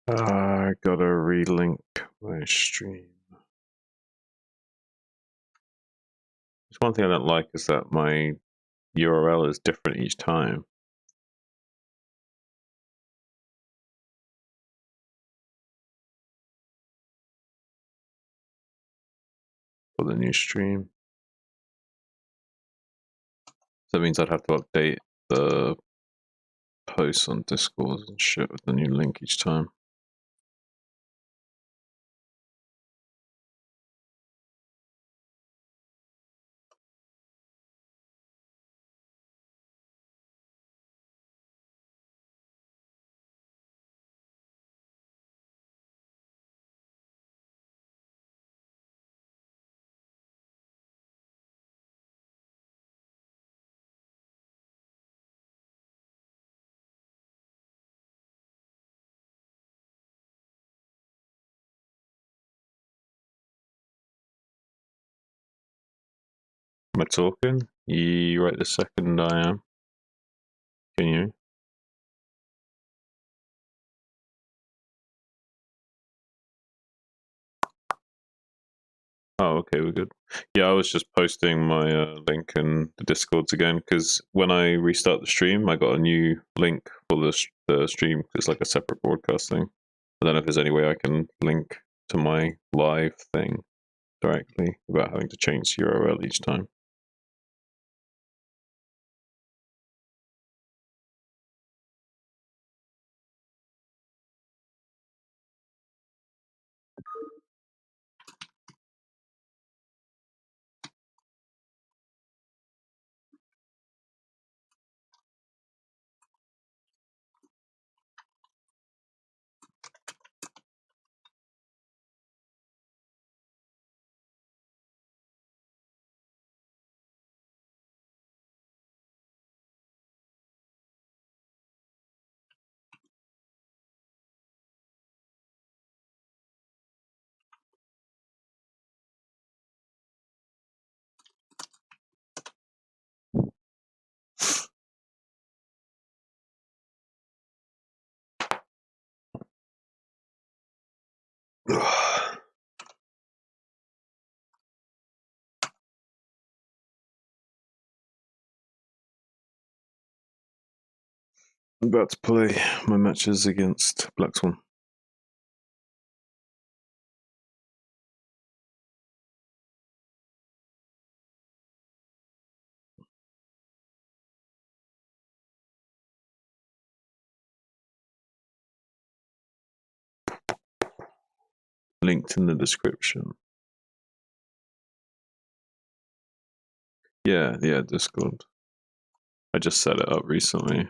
I gotta relink my stream. There's one thing I don't like is that my URL is different each time. For the new stream. So that means I'd have to update the posts on Discord and shit with the new link each time. Am I talking? Right this second I am. Can you? Oh, okay, we're good. Yeah, I was just posting my link in the Discords again because when I restart the stream, I got a new link for the stream. It's like a separate broadcast thing. I don't know if there's any way I can link to my live thing directly without having to change the URL each time. I'm about to play my matches against nOm.XUN. linked in the description. Yeah, Discord. I just set it up recently.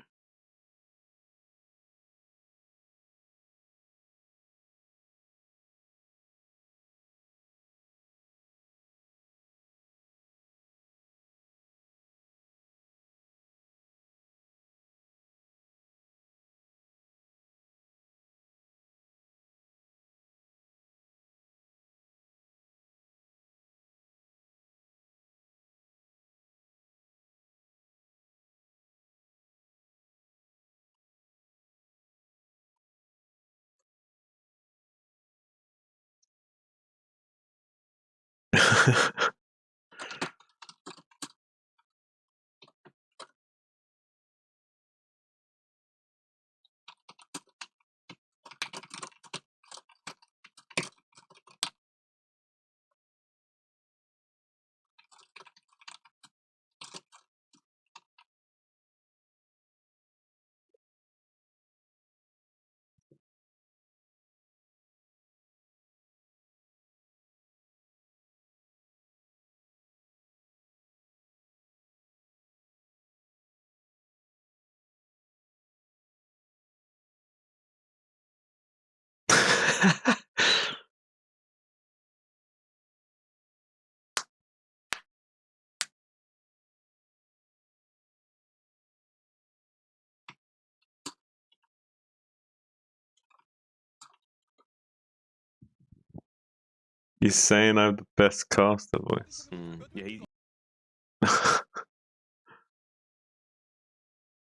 He's saying I have the best caster voice. Yeah,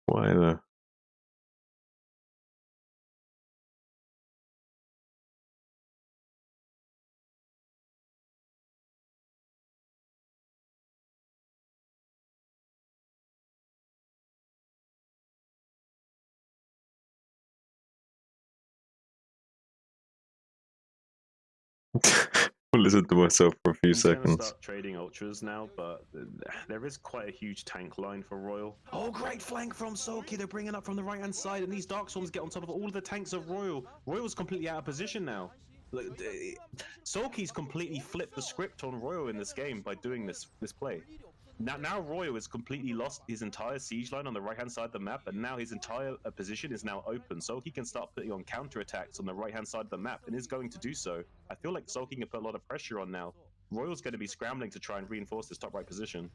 Why though? I'll listen to myself for a few I'm gonna seconds. start trading ultras now, but there is quite a huge tank line for Royal. Oh, great flank from Soki. They're bringing up from the right-hand side, and these Dark Storms get on top of all of the tanks of Royal. Royal's completely out of position now. Soki's completely flipped the script on Royal in this game by doing this play. Now Royal has completely lost his entire siege line on the right-hand side of the map, and now his entire position is now open. Soki can start putting on counterattacks on the right-hand side of the map, and is going to do so. I feel like Soki can put a lot of pressure on now. Royal's going to be scrambling to try and reinforce this top right position.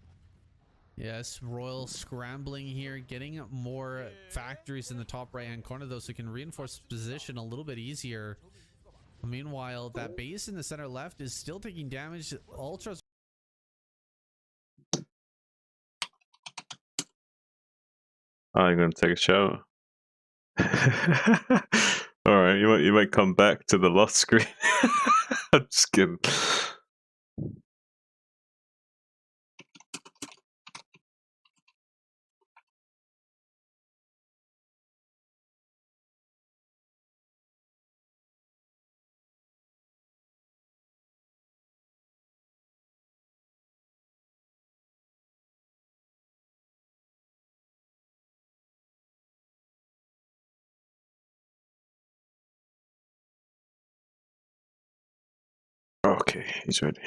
Yes, Royal scrambling here, getting more factories in the top right-hand corner, though, so can reinforce position a little bit easier. Meanwhile, that base in the center left is still taking damage. Ultras. I'm gonna take a shower. All right, you might come back to the lost screen. I'm just kidding. Okay, he's ready.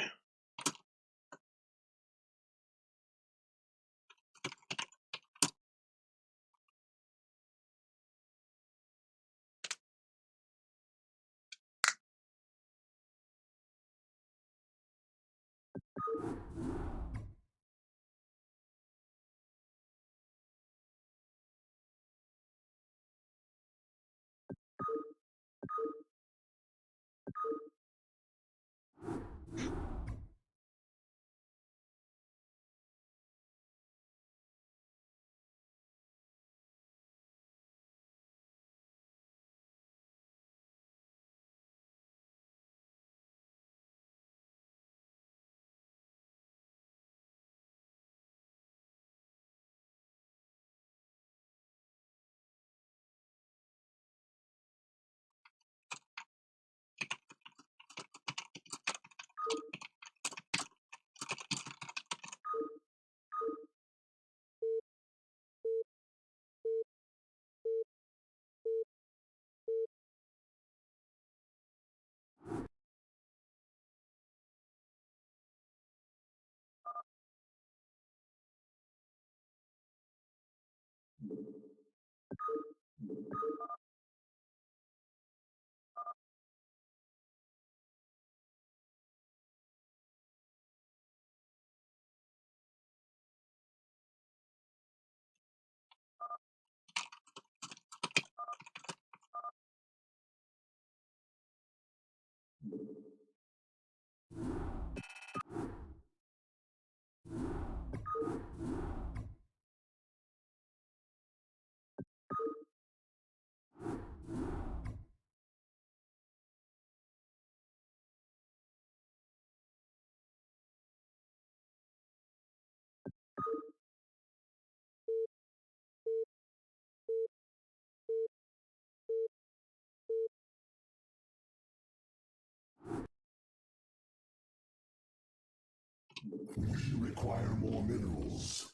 We require more minerals.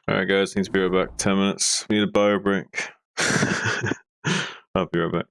Alright guys, need to be right back. 10 minutes. Need a bio break. I'll be right back.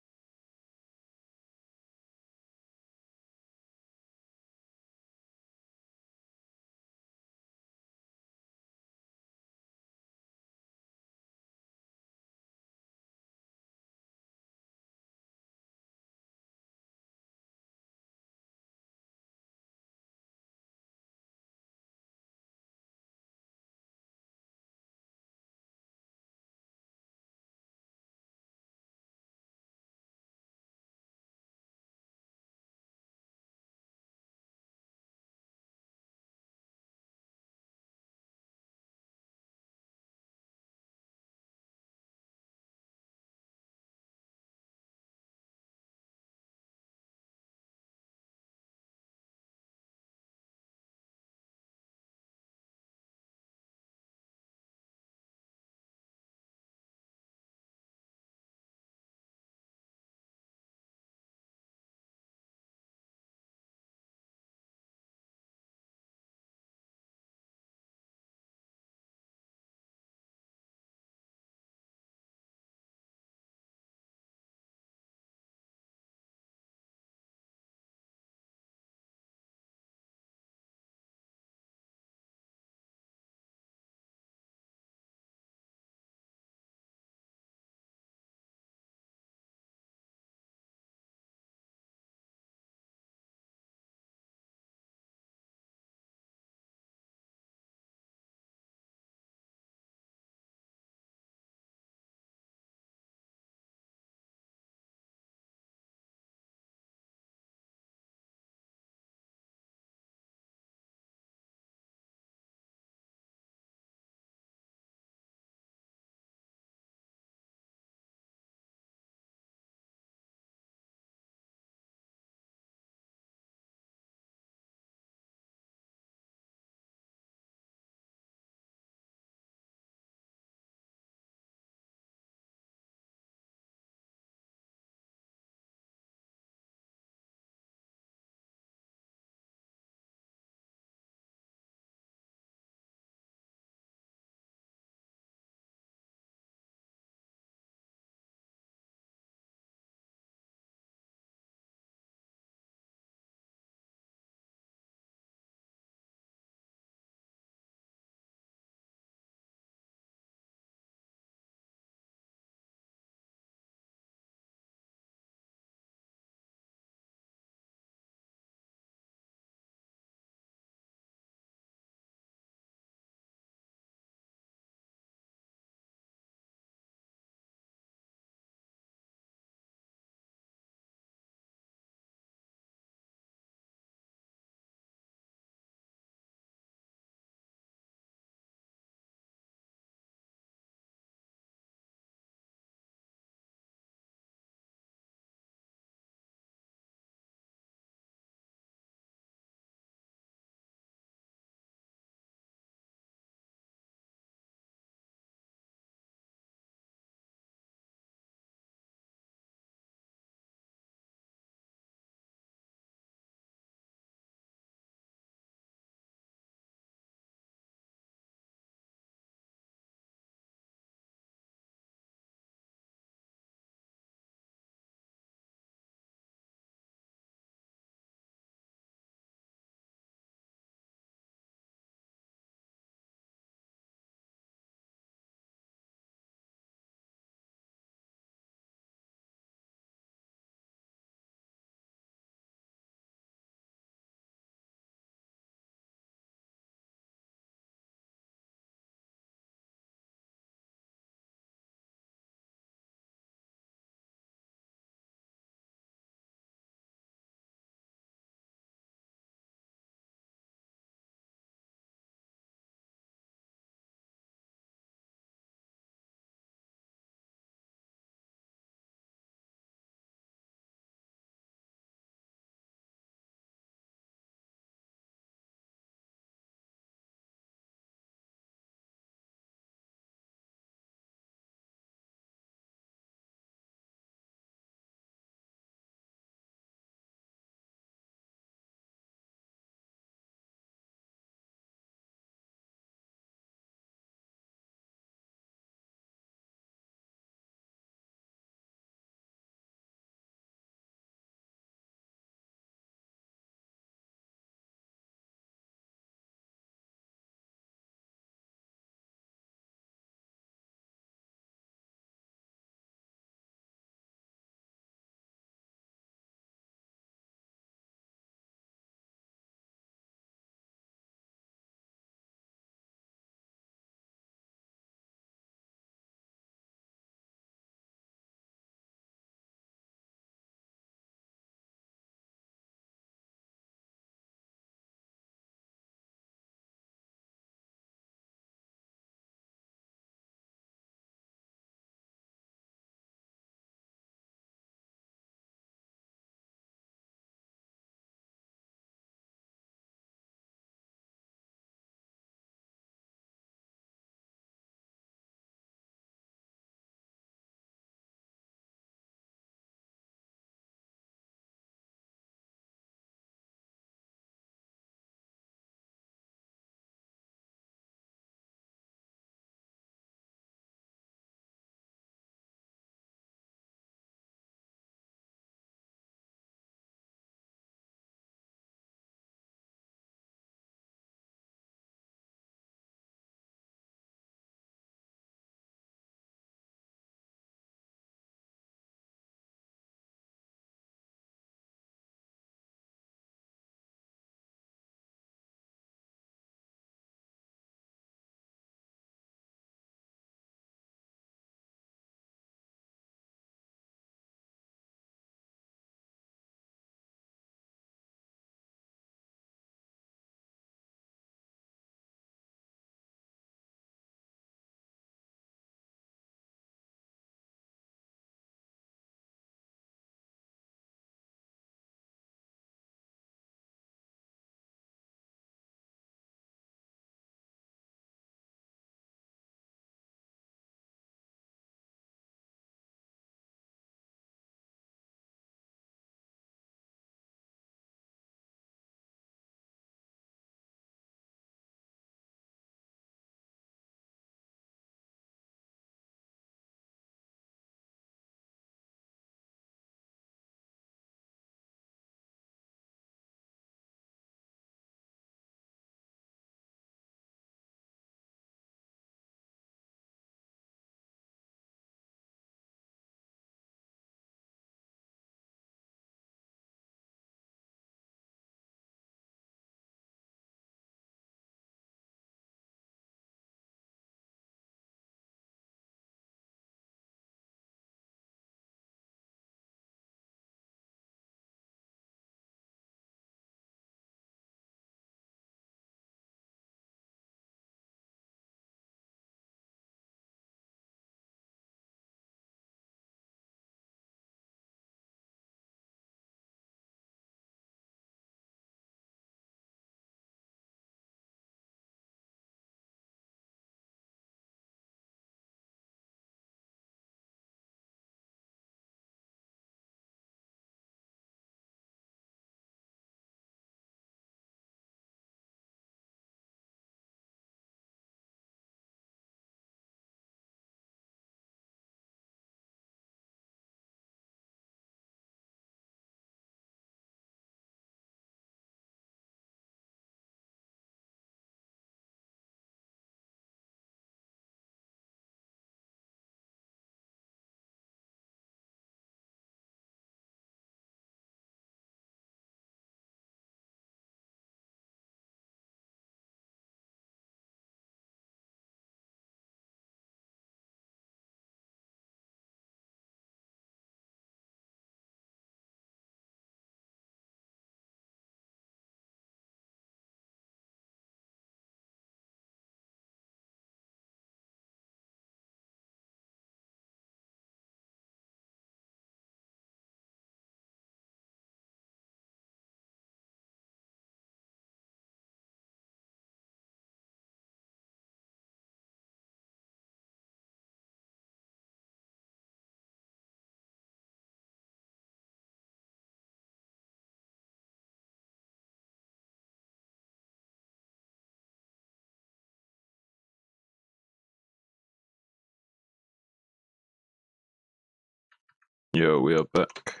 Yo, we are back.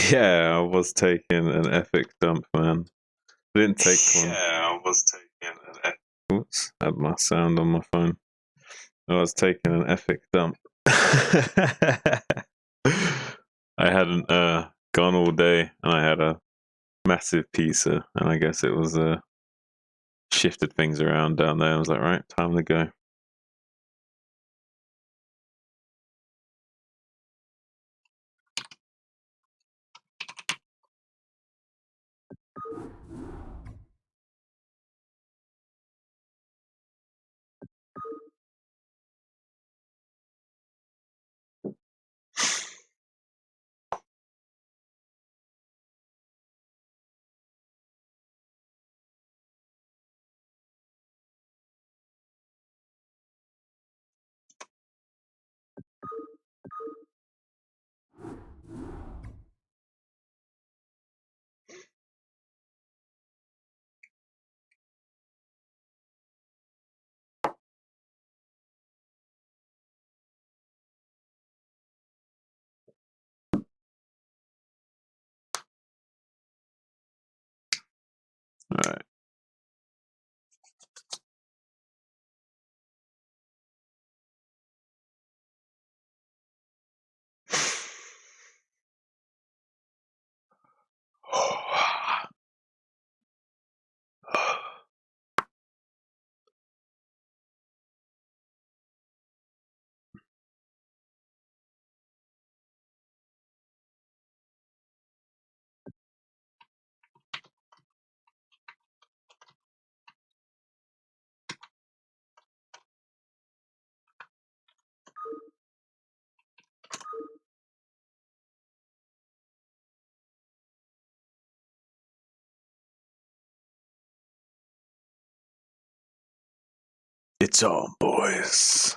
Yeah, I was taking an epic dump, man. I didn't take one. Yeah, I was taking an. Oops, I had my sound on my phone. I was taking an epic dump. I hadn't gone all day, and I had a massive pizza, and I guess it was shifted things around down there. I was like, right, time to go. All right. It's on, boys.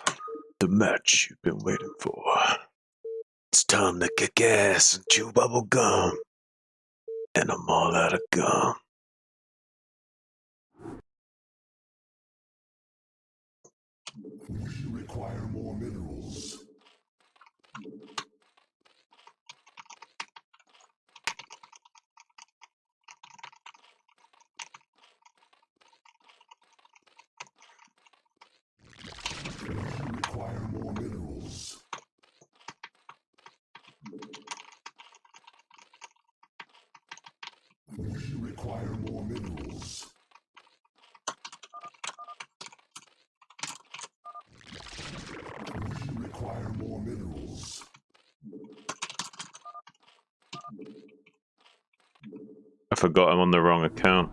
The match you've been waiting for. It's time to kick ass and chew bubble gum. And I'm all out of gum. We require more minerals. We require more minerals. We require more minerals. We require more minerals. I forgot I'm on the wrong account.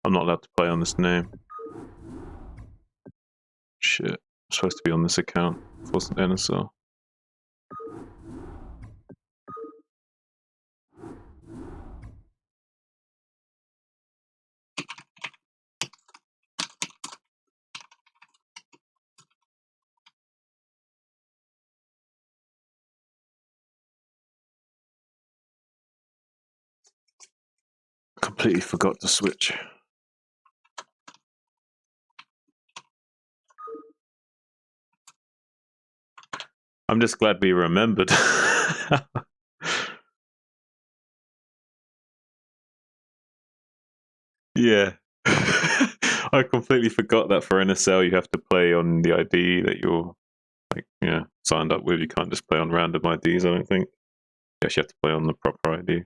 I'm not allowed to play on this name. Shit. I'm supposed to be on this account. Force NSL. Completely forgot to switch. I'm just glad we remembered. Yeah. I completely forgot that for NSL you have to play on the ID that you're signed up with. You can't just play on random IDs, I don't think. You actually have to play on the proper ID.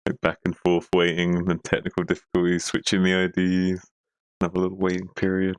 Like back and forth waiting, and then technical difficulties, switching the IDs, another little waiting period.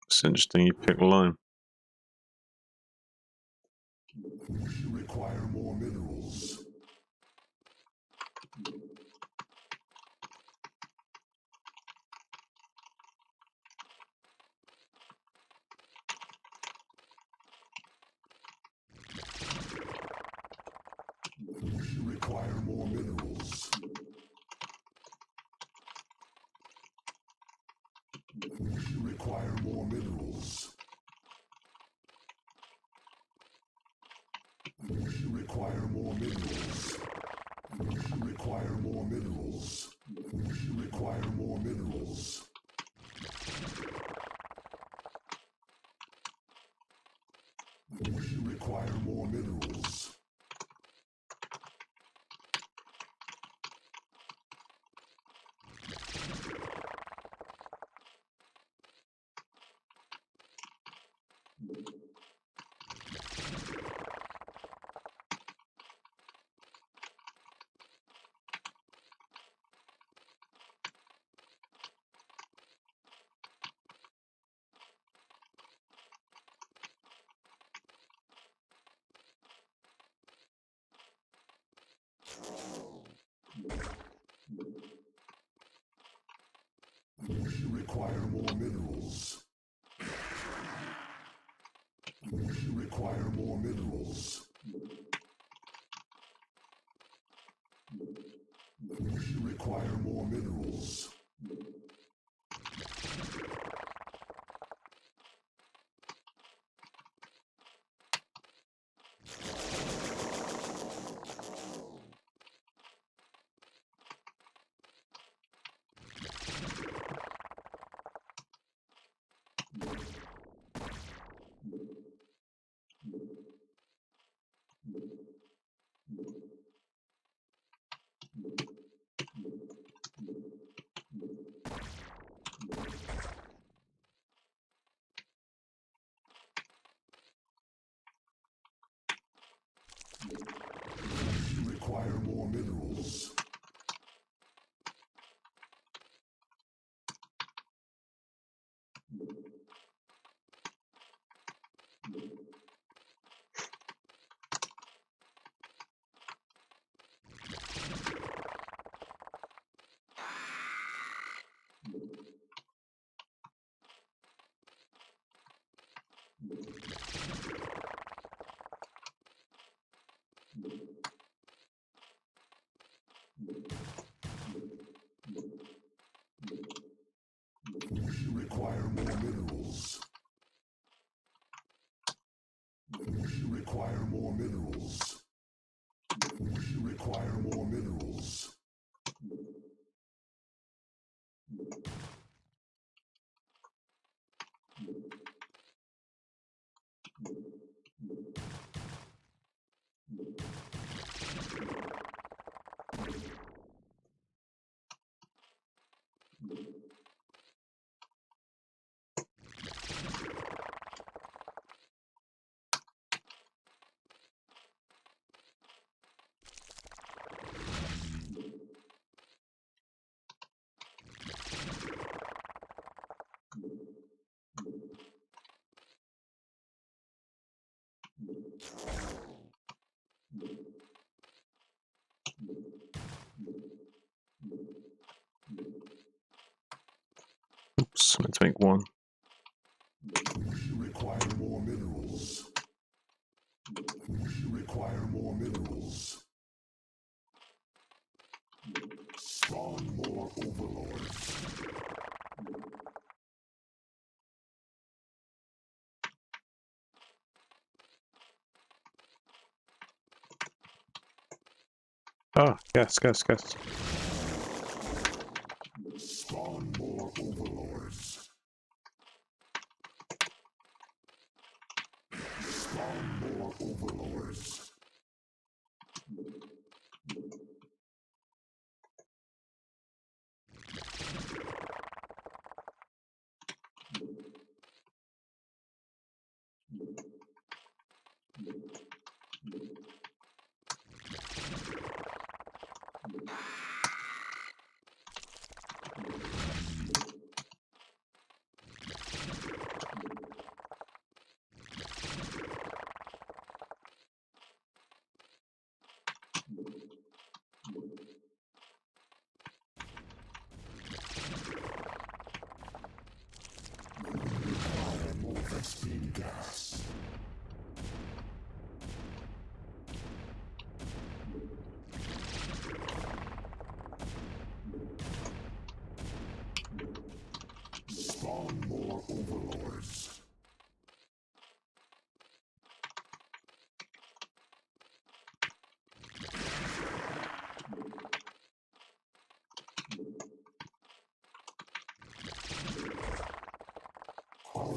It's interesting you pick line. You require more minerals. You require more minerals. You require more minerals. You require more minerals. You require more minerals. You require more minerals. You require more minerals. You require more minerals. You require more minerals. You require more minerals. You require more minerals. You require more minerals. You require more minerals. You require more minerals. Oops, let's make one. You require more minerals. You require more minerals. Spawn more overlords. Ah, gas.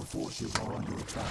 forces are under attack.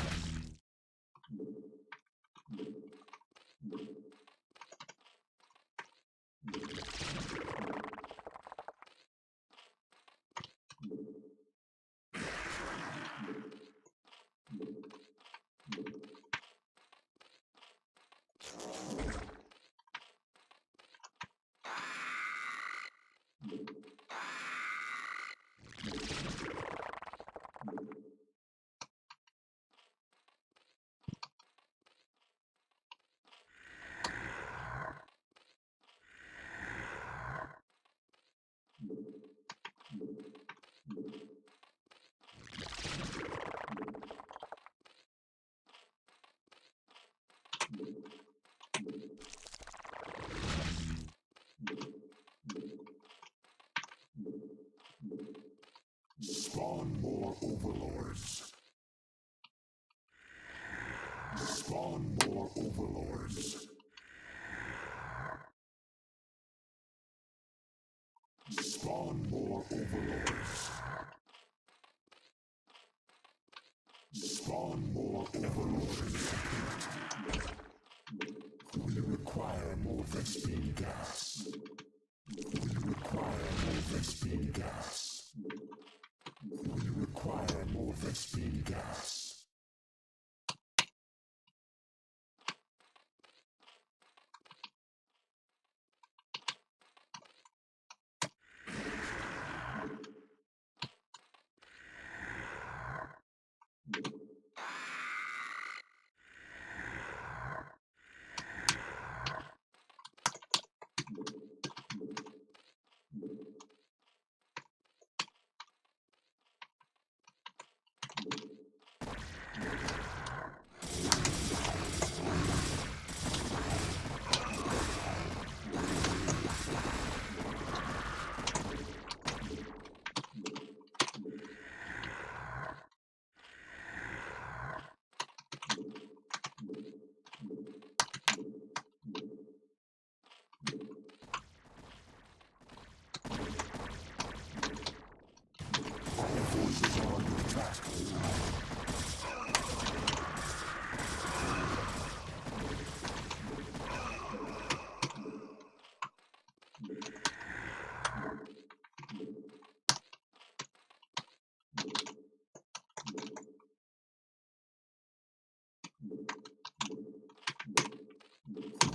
Spawn more overlords. Spawn more overlords. Spawn more overlords. Spawn more overlords. We require more Vespine gas. We require more Vespine gas. We require more Vespine gas.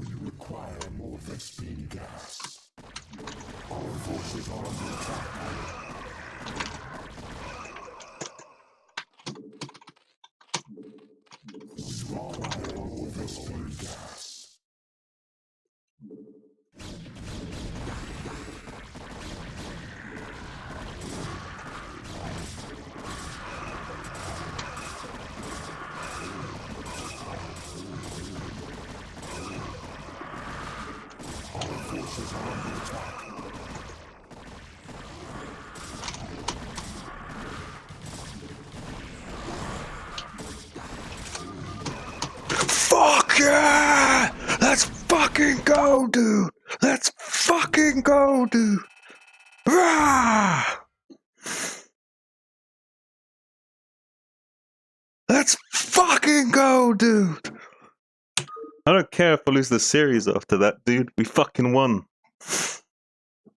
We require more Vespine gas. Our forces are under attack. We require more Vespine gas. Forces are under attack. Fuck yeah! Let's fucking go, dude! Let's fucking go, dude! Rah! Let's fucking go, dude! I don't care if I lose the series after that, dude. We fucking won.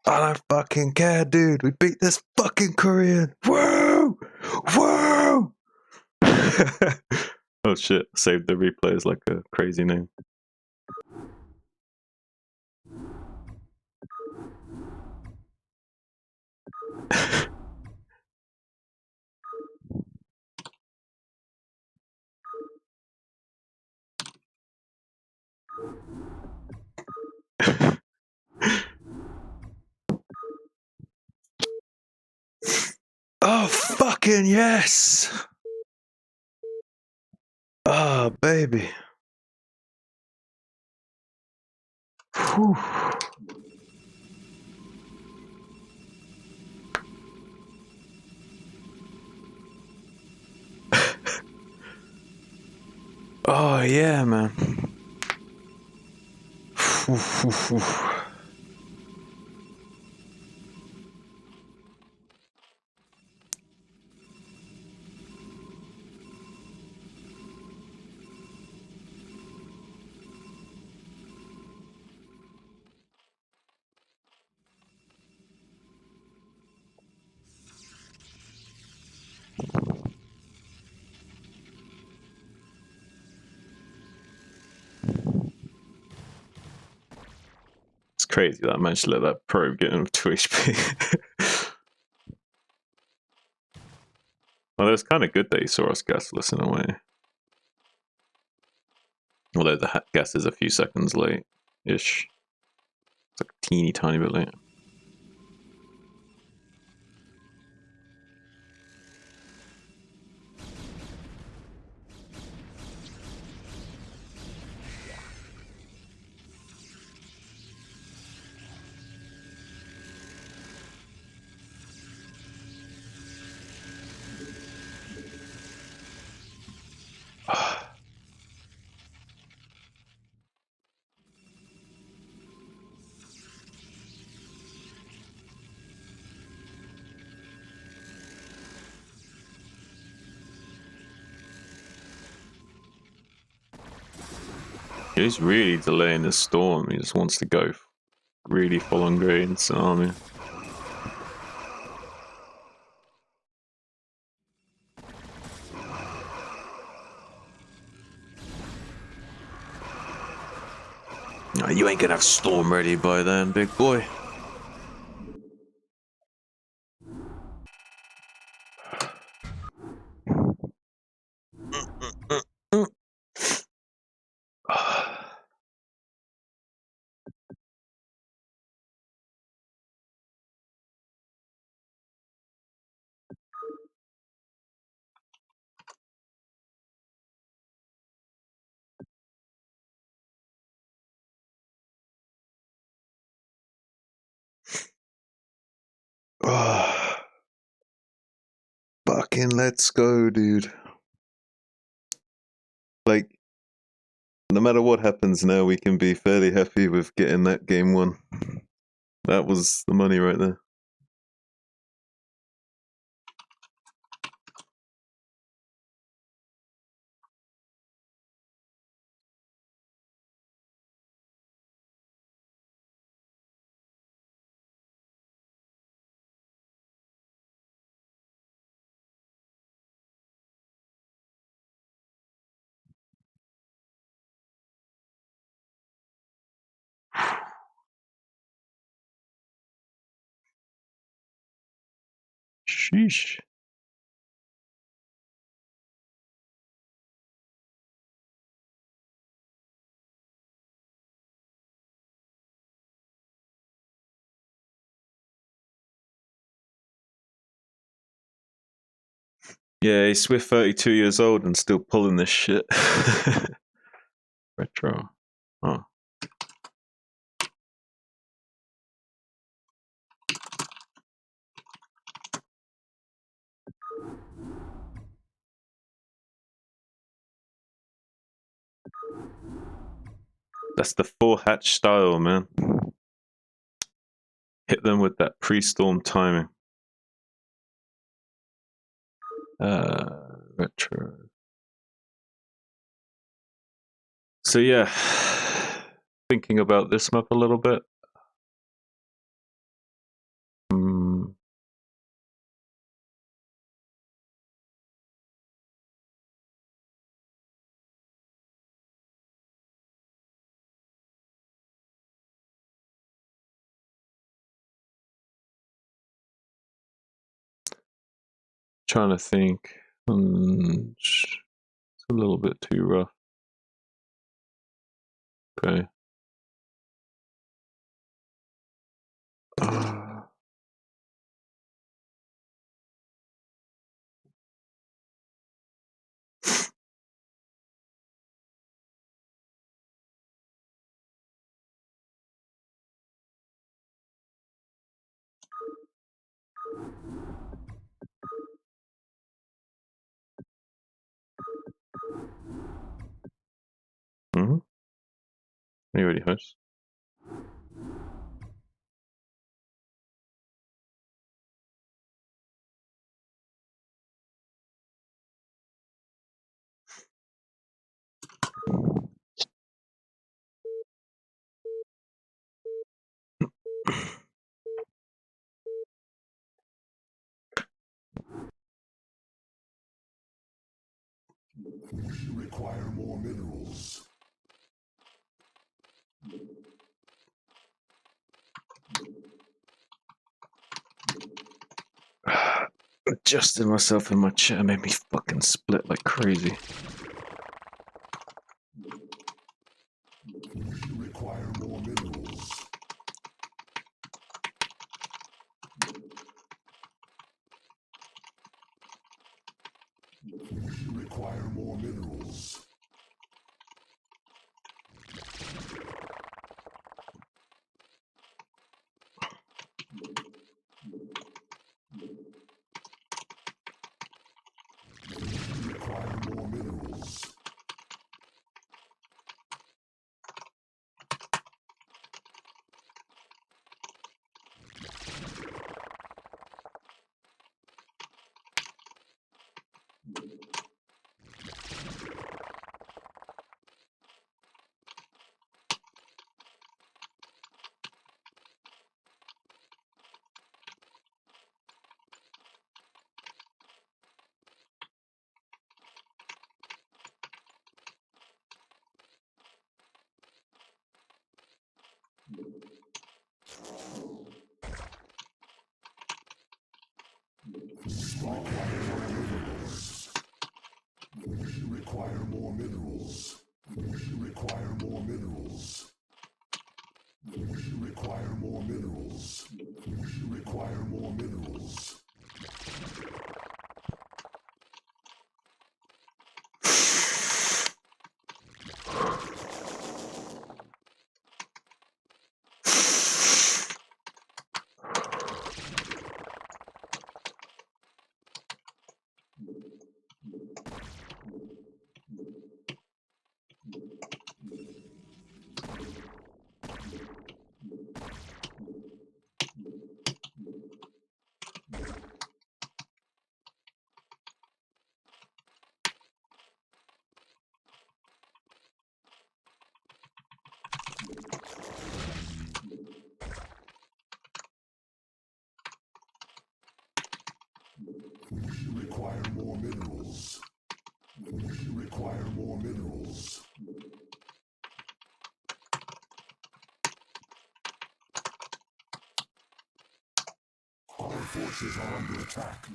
I don't fucking care, dude. We beat this fucking Korean. Woo! Woo! Oh shit, saved the replay as like a crazy name. Oh, fucking yes! Oh, baby. Whew. Oh, yeah, man. Whew, whew, whew. crazy that I managed to let that probe get him with 2 HP. Well, it was kind of good that he saw us gasless in a way. Although the gas is a few seconds late-ish. It's like a teeny tiny bit late. He's really delaying his storm. He just wants to go really full on grade into an army. Oh, you ain't gonna have storm ready by then, big boy. Fucking let's go, dude. Like, no matter what happens now, we can be fairly happy with getting that game won. That was the money right there. Sheesh. Yeah, he's Swift 32 years old and still pulling this shit. Retro. Oh. That's the 4-hatch style, man. Hit them with that pre-storm timing. Retro. So yeah, thinking about this map a little bit. Trying to think. It's a little bit too rough. Okay. Mm-hmm. He already has. We require more minerals. adjusted myself in my chair, made me fucking split like crazy. We require more minerals. We require more minerals. We require more minerals. We require more minerals. We require more minerals. We require more minerals. We require more minerals. We require more minerals. We require more minerals. Our forces are under attack.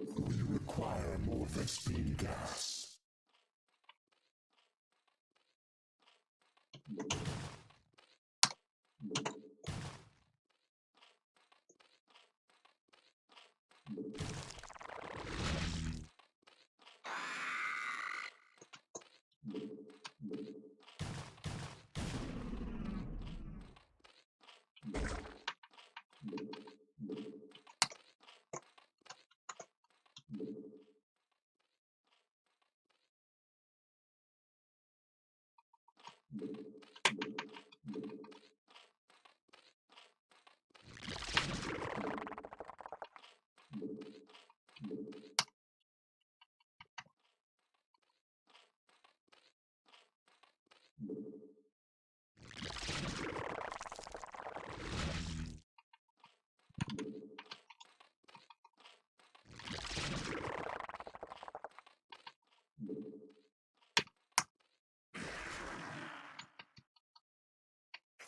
We require more Vespine gas.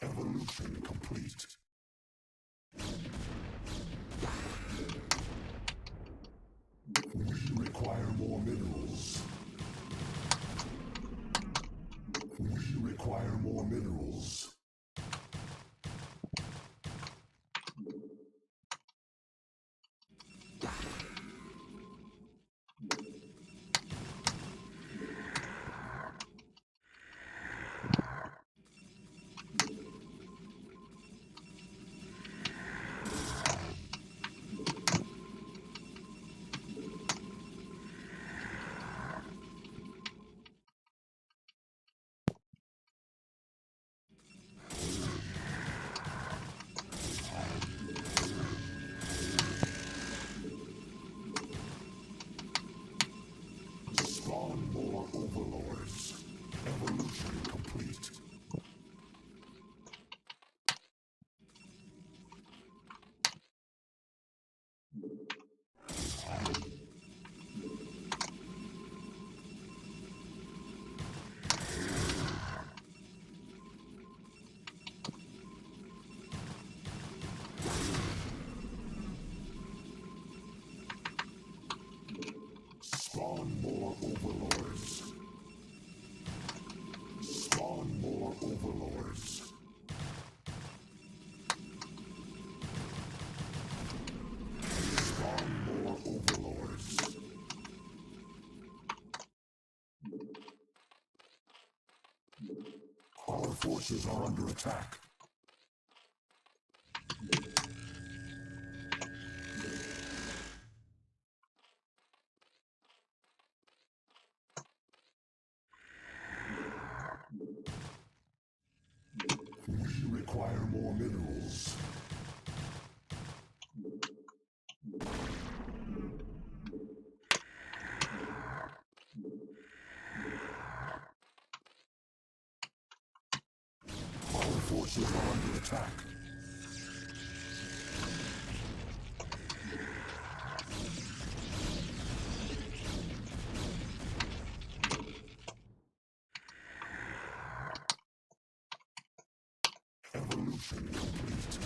Evolution complete. We require more minerals. We require more minerals. overlords. Spawn more overlords. Spawn more overlords. Our forces are under attack. We require more minerals. Our forces are under attack. Evolution complete.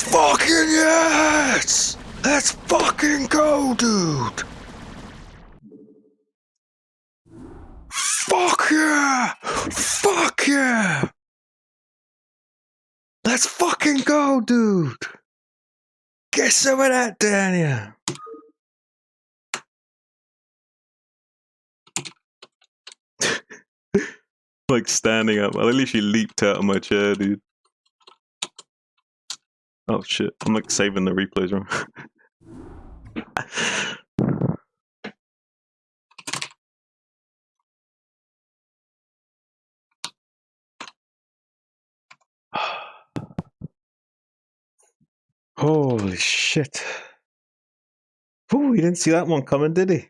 Fucking yes! Let's fucking go, dude! Fuck yeah! Fuck yeah! Let's fucking go, dude! Get some of that, Daniel! Like standing up. I literally leaped out of my chair, dude. Oh shit. I'm like saving the replays wrong. Holy shit. Ooh, he didn't see that one coming, did he?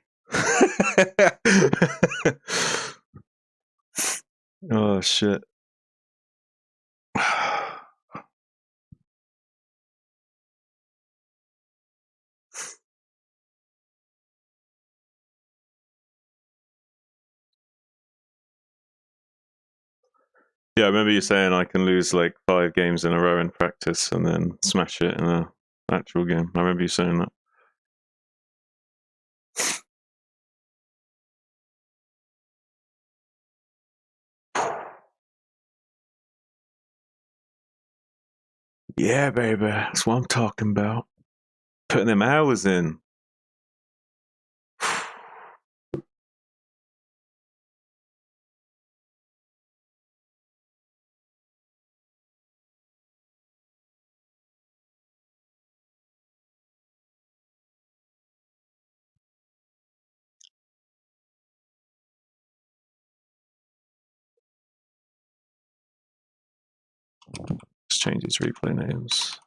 Oh shit. Yeah, I remember you saying I can lose like 5 games in a row in practice and then smash it in a actual game. I remember you saying that. Yeah, baby. That's what I'm talking about. Putting them hours in. Let's change these replay names.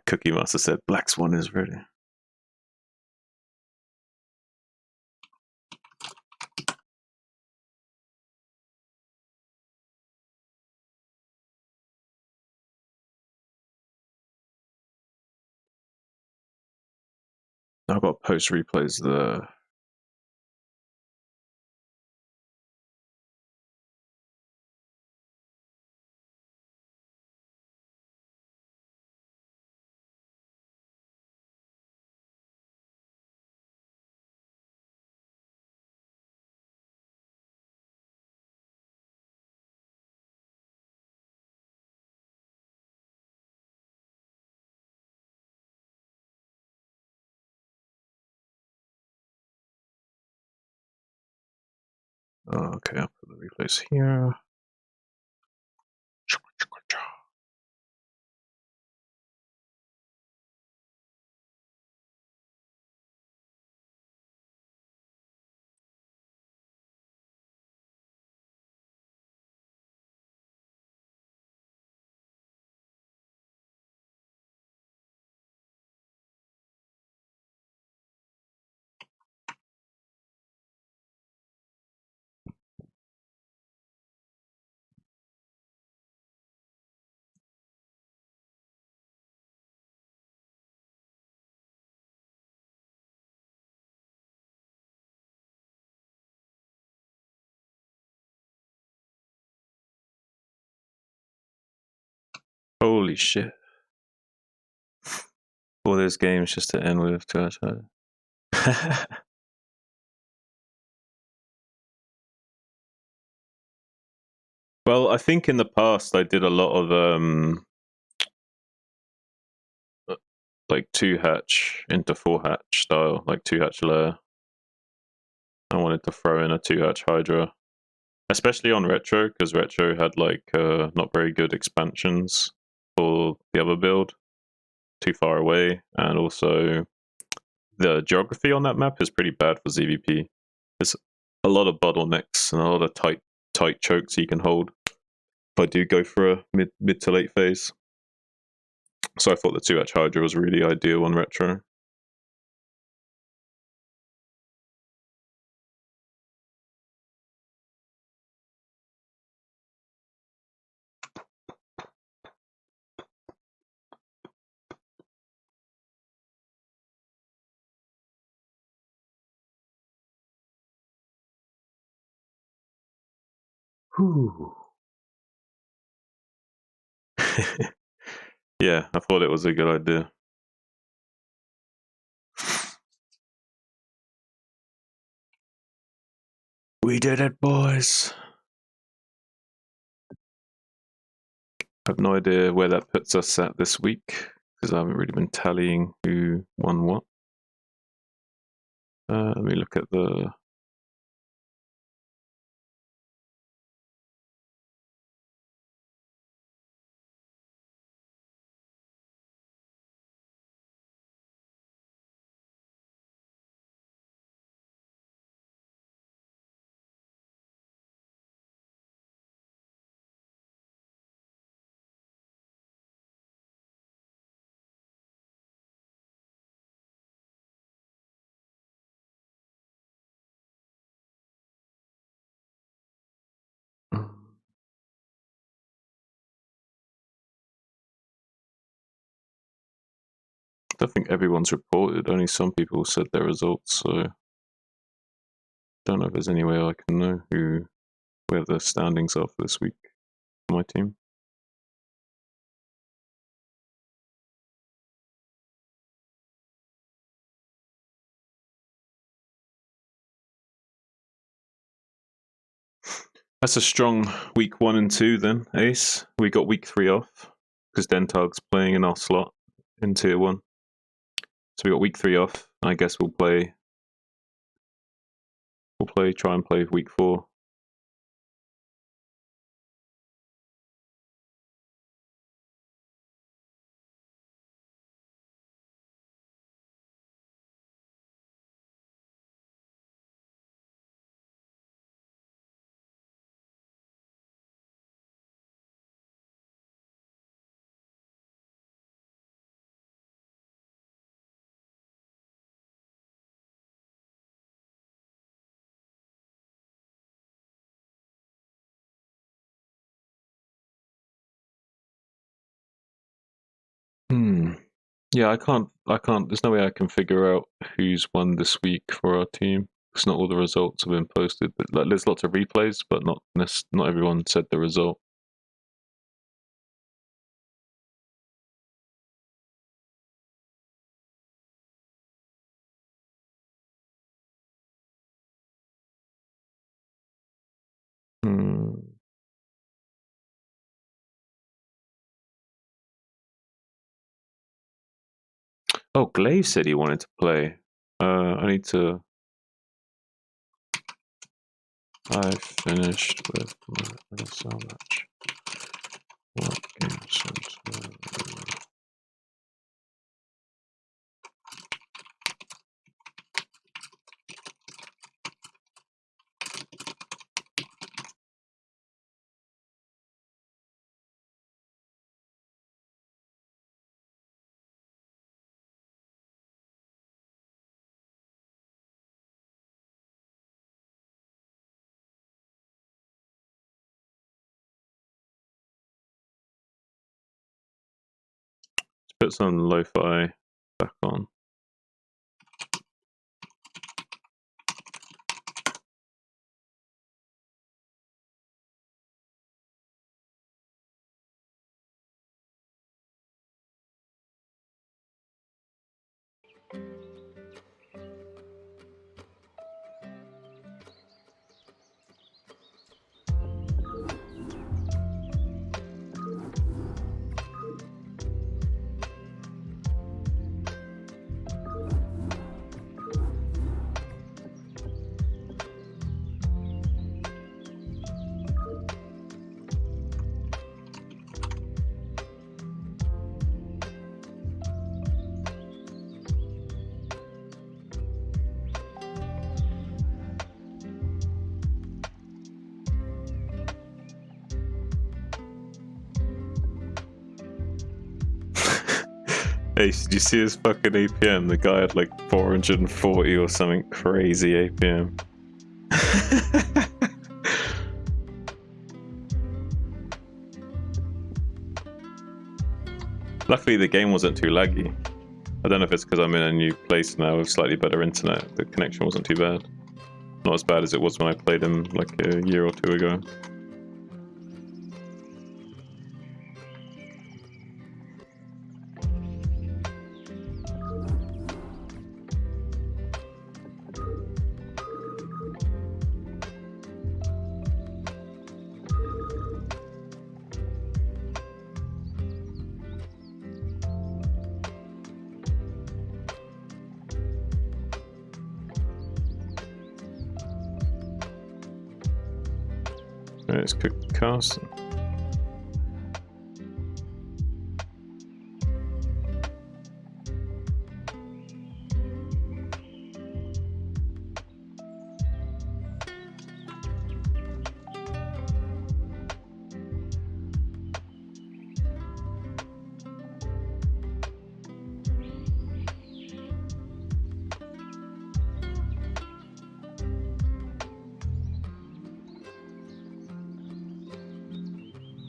Cookie Master said Black Swan is ready. I've got post replays the Okay, I'll put the replays here. Holy shit. All those games just to end with 2 hours. Well, I think in the past I did a lot of like 2-hatch into 4-hatch style, like 2-hatch layer. I wanted to throw in a 2-hatch Hydra, especially on Retro, because Retro had like not very good expansions for the other build, too far away, and also the geography on that map is pretty bad for ZVP. There's a lot of bottlenecks and a lot of tight chokes you can hold if I do go for a mid to late phase. So I thought the 2-hatch Hydra was really ideal on Retro. Whew. Yeah, I thought it was a good idea. We did it, boys. I have no idea where that puts us at this week, because I haven't really been tallying who won what. Let me look at the... I don't think everyone's reported, only some people said their results, so I don't know if there's any way I can know where the standings are for this week for my team. That's a strong week 1 and 2 then, Ace. We got week 3 off, because Dentag's playing in our slot in tier 1. So we got week 3 off, and I guess we'll try and play week 4. Yeah, I can't. There's no way I can figure out who's won this week for our team. Because not all the results have been posted. But, like, there's lots of replays, but not everyone said the result. Oh, Glaive said he wanted to play. I need to. I finished with my so much. What game center? Put some lo-fi back on. Hey, did you see his fucking APM? The guy had like 440 or something crazy APM. Luckily the game wasn't too laggy. I don't know if it's because I'm in a new place now with slightly better internet. The connection wasn't too bad. Not as bad as it was when I played him like a year or two ago. Let's cook Carson.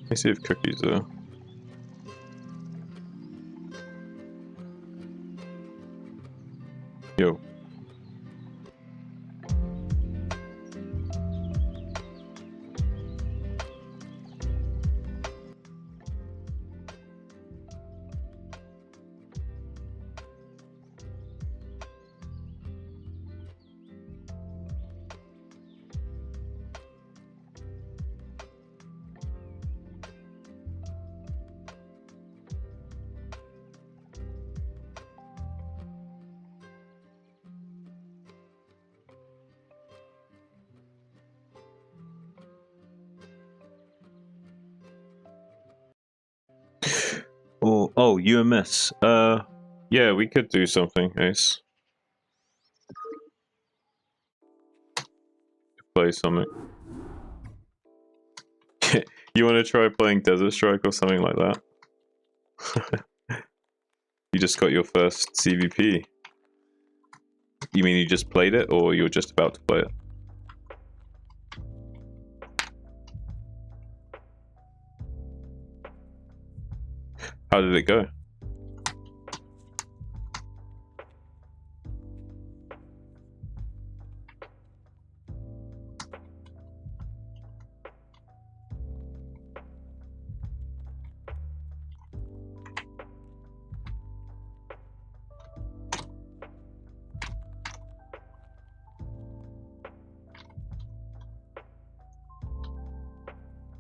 Let me see if Cookie's there. Yo. Oh, UMS. Yeah, we could do something, Ace. Play something. You want to try playing Desert Strike or something like that? You just got your first CVP. You mean you just played it, or you're just about to play it? How did it go?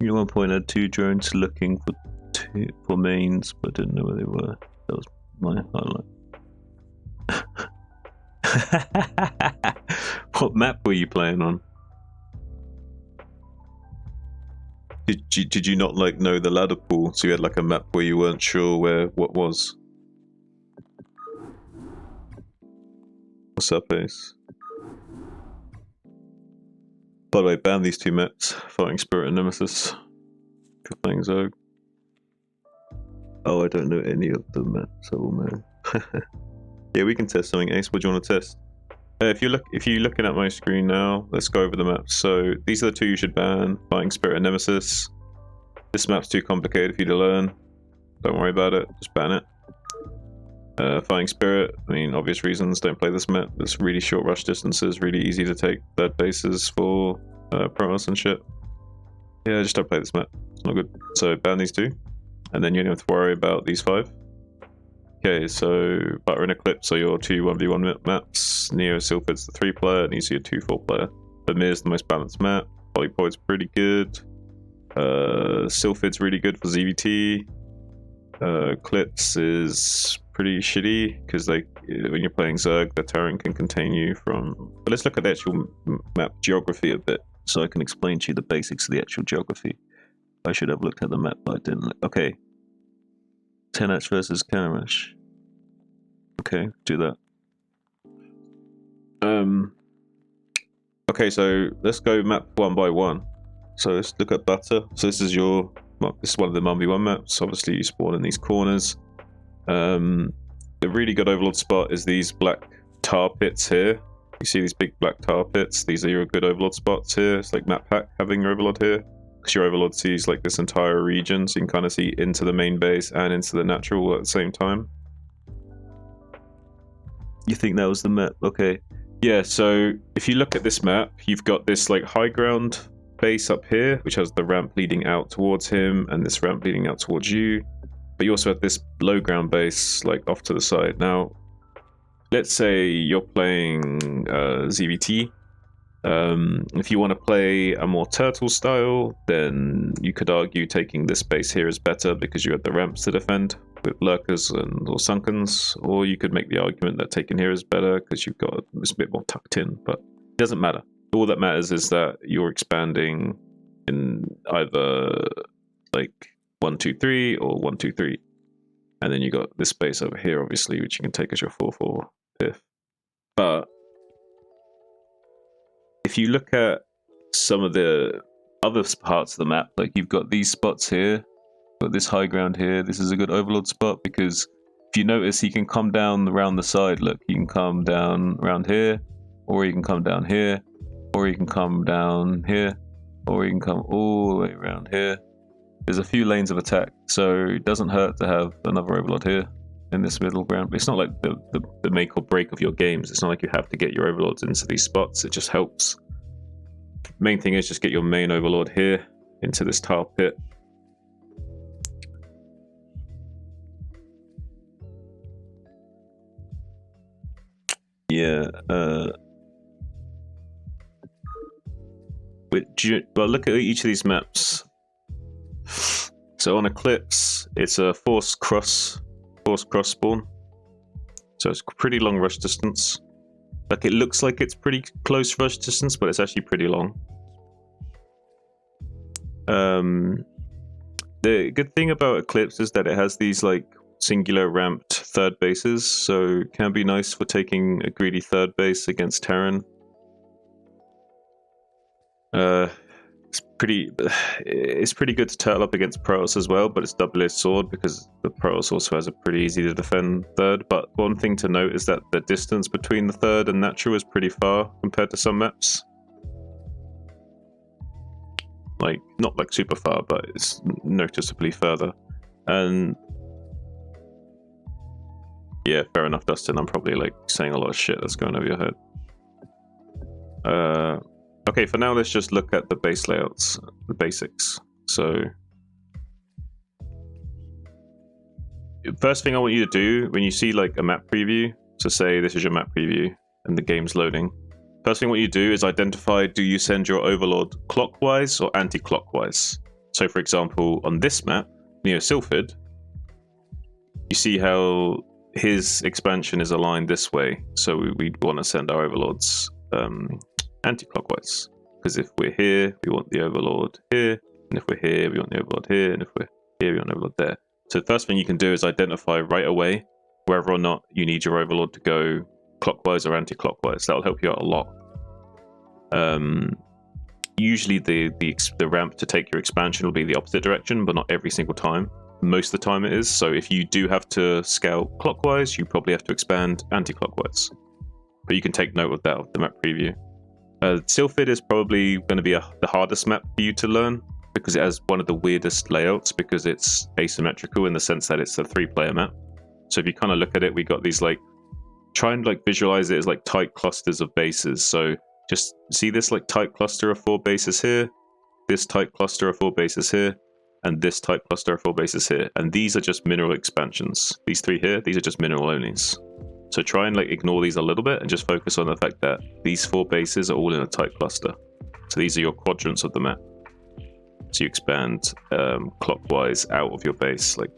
At one point I had 2 drones looking for mains, but didn't know where they were. That was my highlight. What map were you playing on? Did you not like know the ladder pool? So you had like a map where you weren't sure where what was. What's up, Ace? By the way, ban these two maps, Fighting Spirit and Nemesis. If you're playing Zerg. Oh, I don't know any of the maps. I will know. Yeah, we can test something. Ace, what do you want to test? If you're looking at my screen now, let's go over the maps. So these are the two you should ban: Fighting Spirit and Nemesis. This map's too complicated for you to learn. Don't worry about it. Just ban it. Fighting Spirit, I mean, obvious reasons, don't play this map. It's really short rush distances, really easy to take third bases for promos and shit. Yeah, just don't play this map. It's not good. So ban these two, and then you don't have to worry about these 5. Okay, so Butter and Eclipse are your 2 1v1 maps. Neo Sylphid's the 3-player, and these are your 2 4-player. Vermeer's the most balanced map. Polypoid's pretty good. Sylphid's really good for ZVT. Eclipse is pretty shitty because when you're playing Zerg, the Terran can contain you from. But let's look at the actual map geography a bit, so I can explain to you the basics of the actual geography. I should have looked at the map, but I didn't. Okay, Tenax versus Kanamash. Okay, do that. Okay, so let's go map 1 by 1. So let's look at Butter. So this is one of the 1v1 maps. Obviously, you spawn in these corners. The really good overlord spot is these black tar pits here. You see these big black tar pits? These are your good overlord spots here. It's like map hack having your overlord here, because your overlord sees like this entire region, so you can kind of see into the main base and into the natural at the same time. You think that was the map? Okay. Yeah, so if you look at this map, you've got this like high ground base up here, which has the ramp leading out towards him, and this ramp leading out towards you. But you also have this low ground base like off to the side. Now, let's say you're playing ZVT. If you want to play a more turtle style, then you could argue taking this base here is better because you have the ramps to defend with lurkers or sunkens, or you could make the argument that taking here is better because you've got it's a bit more tucked in, but it doesn't matter. All that matters is that you're expanding in either like 1 2 3 or 1 2 3, and then you got this space over here, obviously, which you can take as your 4 4 5th. But if you look at some of the other parts of the map, like you've got these spots here, got this high ground here. This is a good overlord spot because if you notice, he can come down around the side. Look, he can come down around here, or he can come down here, or he can come down here, or he can come all the way around here. There's a few lanes of attack, so it doesn't hurt to have another overlord here in this middle ground. But it's not like the make or break of your games. It's not like you have to get your overlords into these spots. It just helps. Main thing is just get your main overlord here into this tar pit. Yeah. Well, look at each of these maps. So on Eclipse, it's a force cross spawn. So it's pretty long rush distance. Like it looks like it's pretty close rush distance, but it's actually pretty long. The good thing about Eclipse is that it has these like singular ramped third bases, so it can be nice for taking a greedy third base against Terran. It's pretty good to turtle up against Protoss as well, but it's double-edged sword because the Protoss also has a pretty easy to defend third. But one thing to note is that the distance between the third and natural is pretty far compared to some maps. Like, not like super far, but it's noticeably further. And yeah, fair enough, Dustin. I'm probably like saying a lot of shit that's going over your head. Okay, for now, let's just look at the base layouts, the basics. So, first thing I want you to do when you see like a map preview, so say this is your map preview and the game's loading. First thing what you do is identify, do you send your overlord clockwise or anti-clockwise? So for example, on this map, Neo Sylphid, you see how his expansion is aligned this way. So we want to send our overlords anti-clockwise, because if we're here, we want the overlord here, And if we're here, we want the overlord here. And if we're here, we want the overlord there. So the first thing you can do is identify right away whether or not you need your overlord to go clockwise or anti-clockwise. That'll help you out a lot. Usually the ramp to take your expansion will be the opposite direction, but not every single time. Most of the time it is. So if you do have to scout clockwise, you probably have to expand anti-clockwise. But you can take note of that of the map preview. Sylphid is probably going to be the hardest map for you to learn because it has one of the weirdest layouts because it's asymmetrical in the sense that it's a 3-player map. So if you kind of look at it, we got these like, try and like visualize it as like tight clusters of bases. So just see this like tight cluster of 4 bases here, this tight cluster of 4 bases here, and this tight cluster of 4 bases here. And these are just mineral expansions. These 3 here, these are just mineral onlys. So try and like ignore these a little bit and just focus on the fact that these 4 bases are all in a tight cluster. So these are your quadrants of the map. So you expand clockwise out of your base, like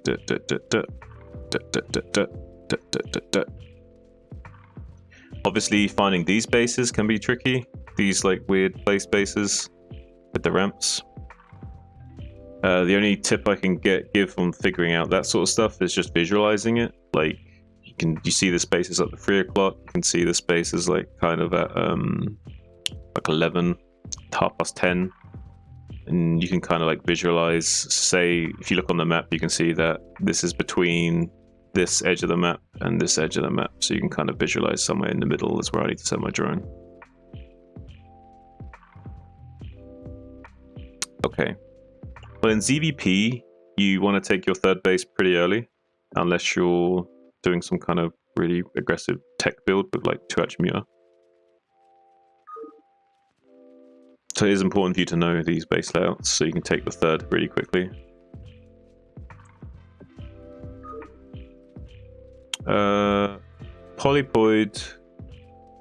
Obviously, finding these bases can be tricky. These like weird place bases with the ramps. The only tip I can give on figuring out that sort of stuff is just visualizing it. Like you see the spaces at the 3 o'clock. You can see the spaces like kind of at like 11, 10:30, and you can kind of like visualize. Say if you look on the map, you can see that this is between this edge of the map and this edge of the map, so you can kind of visualize somewhere in the middle is where I need to set my drone. Okay, well in ZVP you want to take your 3rd base pretty early, unless you're doing some kind of really aggressive tech build with like 2H meter. So it is important for you to know these base layouts so you can take the 3rd really quickly. Polypoid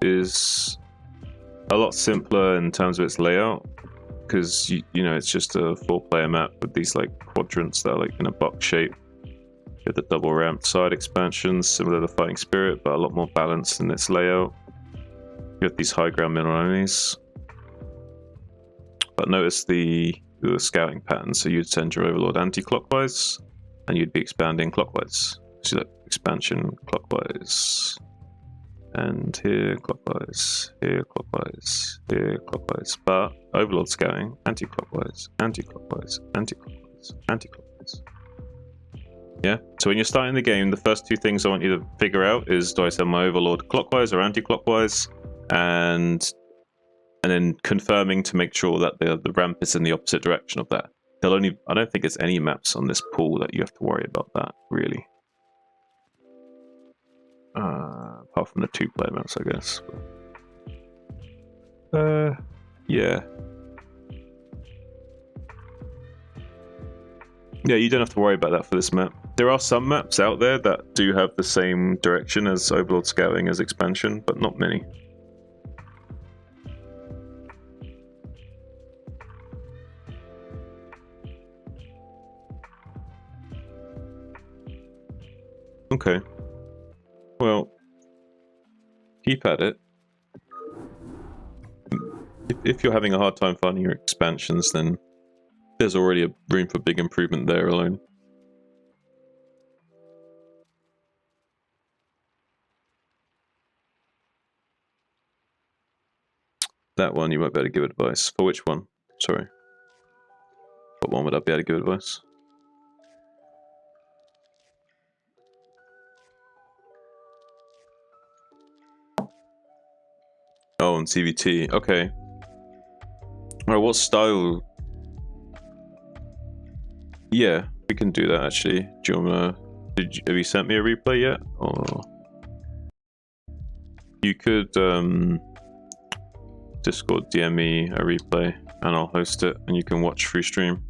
is a lot simpler in terms of its layout because you know it's just a 4-player map with these like quadrants that are like in a box shape. You have the double ramped side expansions similar to Fighting Spirit, but a lot more balanced in its layout. You have these high ground mineral onlys. But notice the scouting pattern. So you'd send your overlord anti-clockwise and you'd be expanding clockwise. See that expansion clockwise, and here clockwise, here clockwise, here clockwise. But overlord scouting anti-clockwise, anti-clockwise, anti-clockwise, anti-clockwise. Yeah. So when you're starting the game, the first 2 things I want you to figure out is: do I send my overlord clockwise or anti-clockwise? And then confirming to make sure that the ramp is in the opposite direction of that. I don't think there's any maps on this pool that you have to worry about that really. Apart from the 2-player maps, I guess. Yeah. Yeah, you don't have to worry about that for this map. There are some maps out there that do have the same direction as Overlord Scouting as expansion, but not many. Okay. Well, keep at it. If you're having a hard time finding your expansions, then there's already a room for big improvement there alone. That one you might be able to give advice. For which one? Sorry. What one would I be able to give advice? Oh, and CVT. Okay. Alright, what style? Yeah, we can do that actually. Do you wanna... have you sent me a replay yet? Or... you could Discord DM me a replay and I'll host it and you can watch free stream.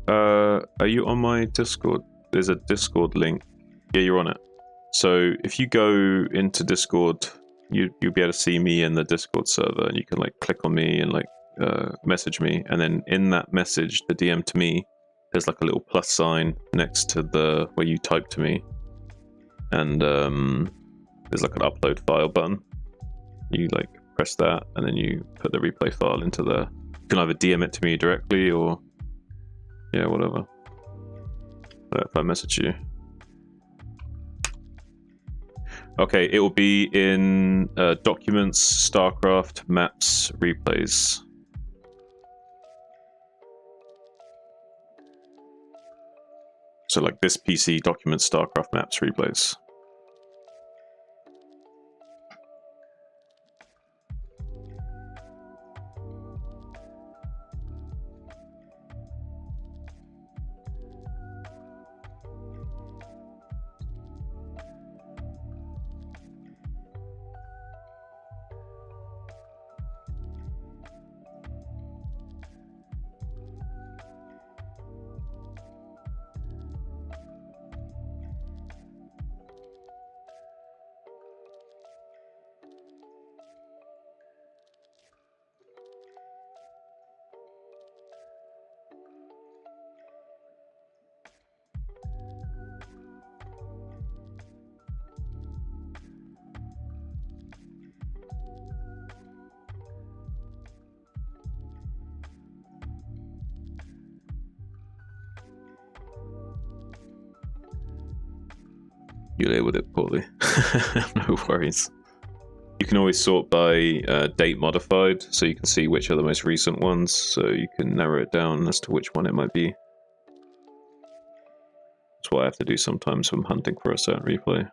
Are you on my Discord? There's a Discord link. Yeah, you're on it. So if you go into Discord, you'll be able to see me in the Discord server, and you can like click on me and like message me, and then in that message, the DM to me, there's like a little plus sign next to the where you type to me, and there's like an upload file button. You like press that, and then you put the replay file into there. can either DM it to me directly or yeah, whatever. If I message you. Okay, it will be in documents, StarCraft, maps, replays. So like this PC, documents, StarCraft, maps, replays. You labeled it poorly. No worries. You can always sort by date modified, so you can see which are the most recent ones, so you can narrow it down as to which one it might be. That's what I have to do sometimes when I'm hunting for a certain replay.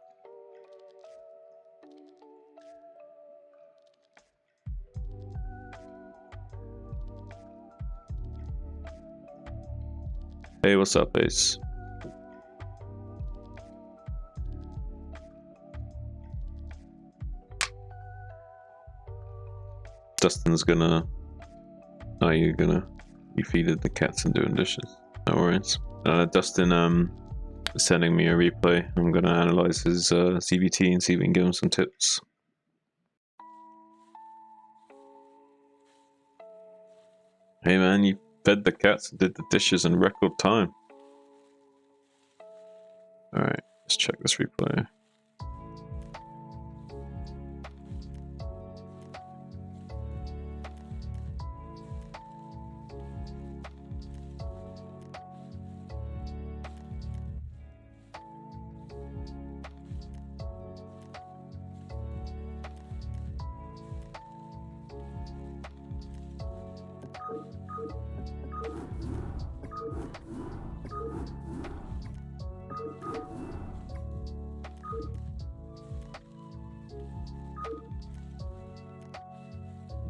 Hey, what's up, Ace? Dustin's gonna... Oh, you feeded the cats and doing dishes. No worries. Dustin, sending me a replay. I'm gonna analyze his CBT and see if we can give him some tips. Hey man, you fed the cats and did the dishes in record time. Alright, let's check this replay.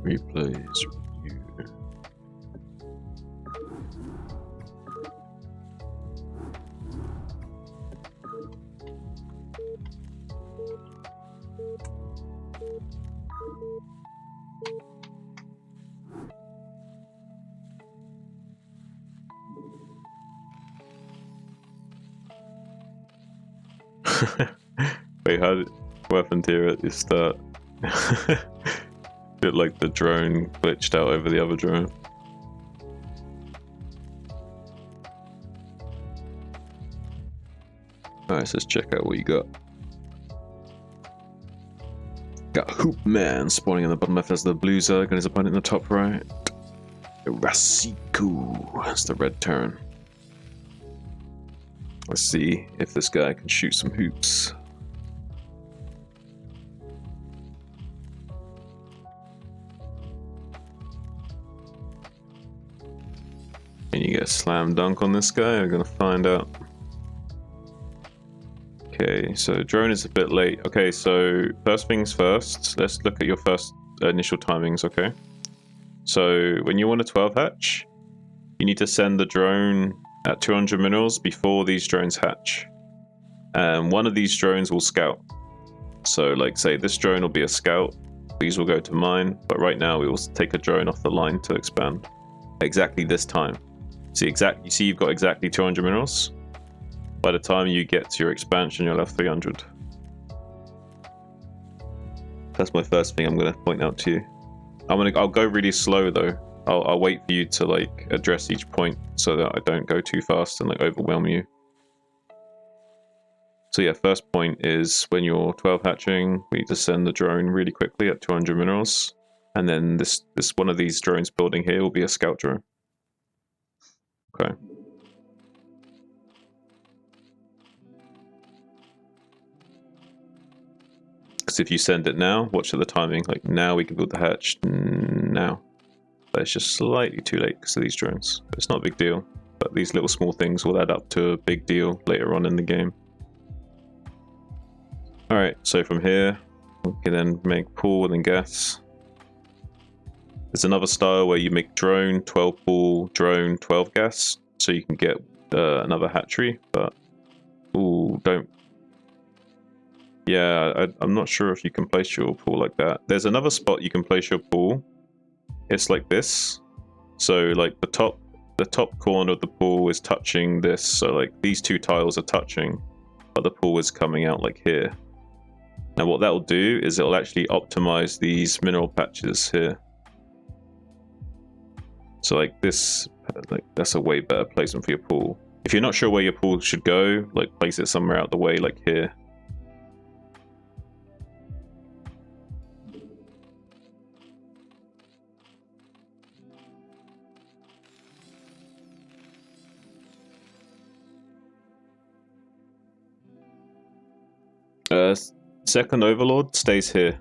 Replays review. Wait, what happened here at the start? Bit like the drone glitched out over the other drone. Alright, so let's check out what you got. Got Hoop Man spawning in the bottom left as the blue Zerg and his opponent in the top right. Rasiku, that's the red turn. Let's see if this guy can shoot some hoops. Can you get a slam dunk on this guy? We're gonna find out. Okay, so drone is a bit late. Okay, so first things first, let's look at your first initial timings, okay? So when you want a 12 hatch, you need to send the drone at 200 minerals before these drones hatch. And one of these drones will scout. So like say this drone will be a scout, these will go to mine, but right now we will take a drone off the line to expand. Exactly this time. You see you've got exactly 200 minerals. By the time you get to your expansion, you'll have 300. That's my first thing I'm going to point out to you. I'll go really slow though. I'll wait for you to like address each point so that I don't go too fast and like overwhelm you. So yeah, first point is when you're 12 hatching, we need to send the drone really quickly at 200 minerals. And then this one of these drones building here will be a scout drone. Okay. Because if you send it now, watch at the timing. Like now we can build the hatch now. But it's just slightly too late because of these drones. It's not a big deal. But these little small things will add up to a big deal later on in the game. Alright, so from here, we can then make pool and then gas. There's another style where you make drone, 12 pool, drone, 12 gas. So you can get another hatchery, but... Ooh, don't... Yeah, I'm not sure if you can place your pool like that. There's another spot you can place your pool. It's like this. So like the top corner of the pool is touching this. So like these two tiles are touching, but the pool is coming out like here. Now what that will do is it will actually optimize these mineral patches here. So like this, like that's a way better placement for your pool. If you're not sure where your pool should go, like place it somewhere out the way, like here. Second overlord stays here.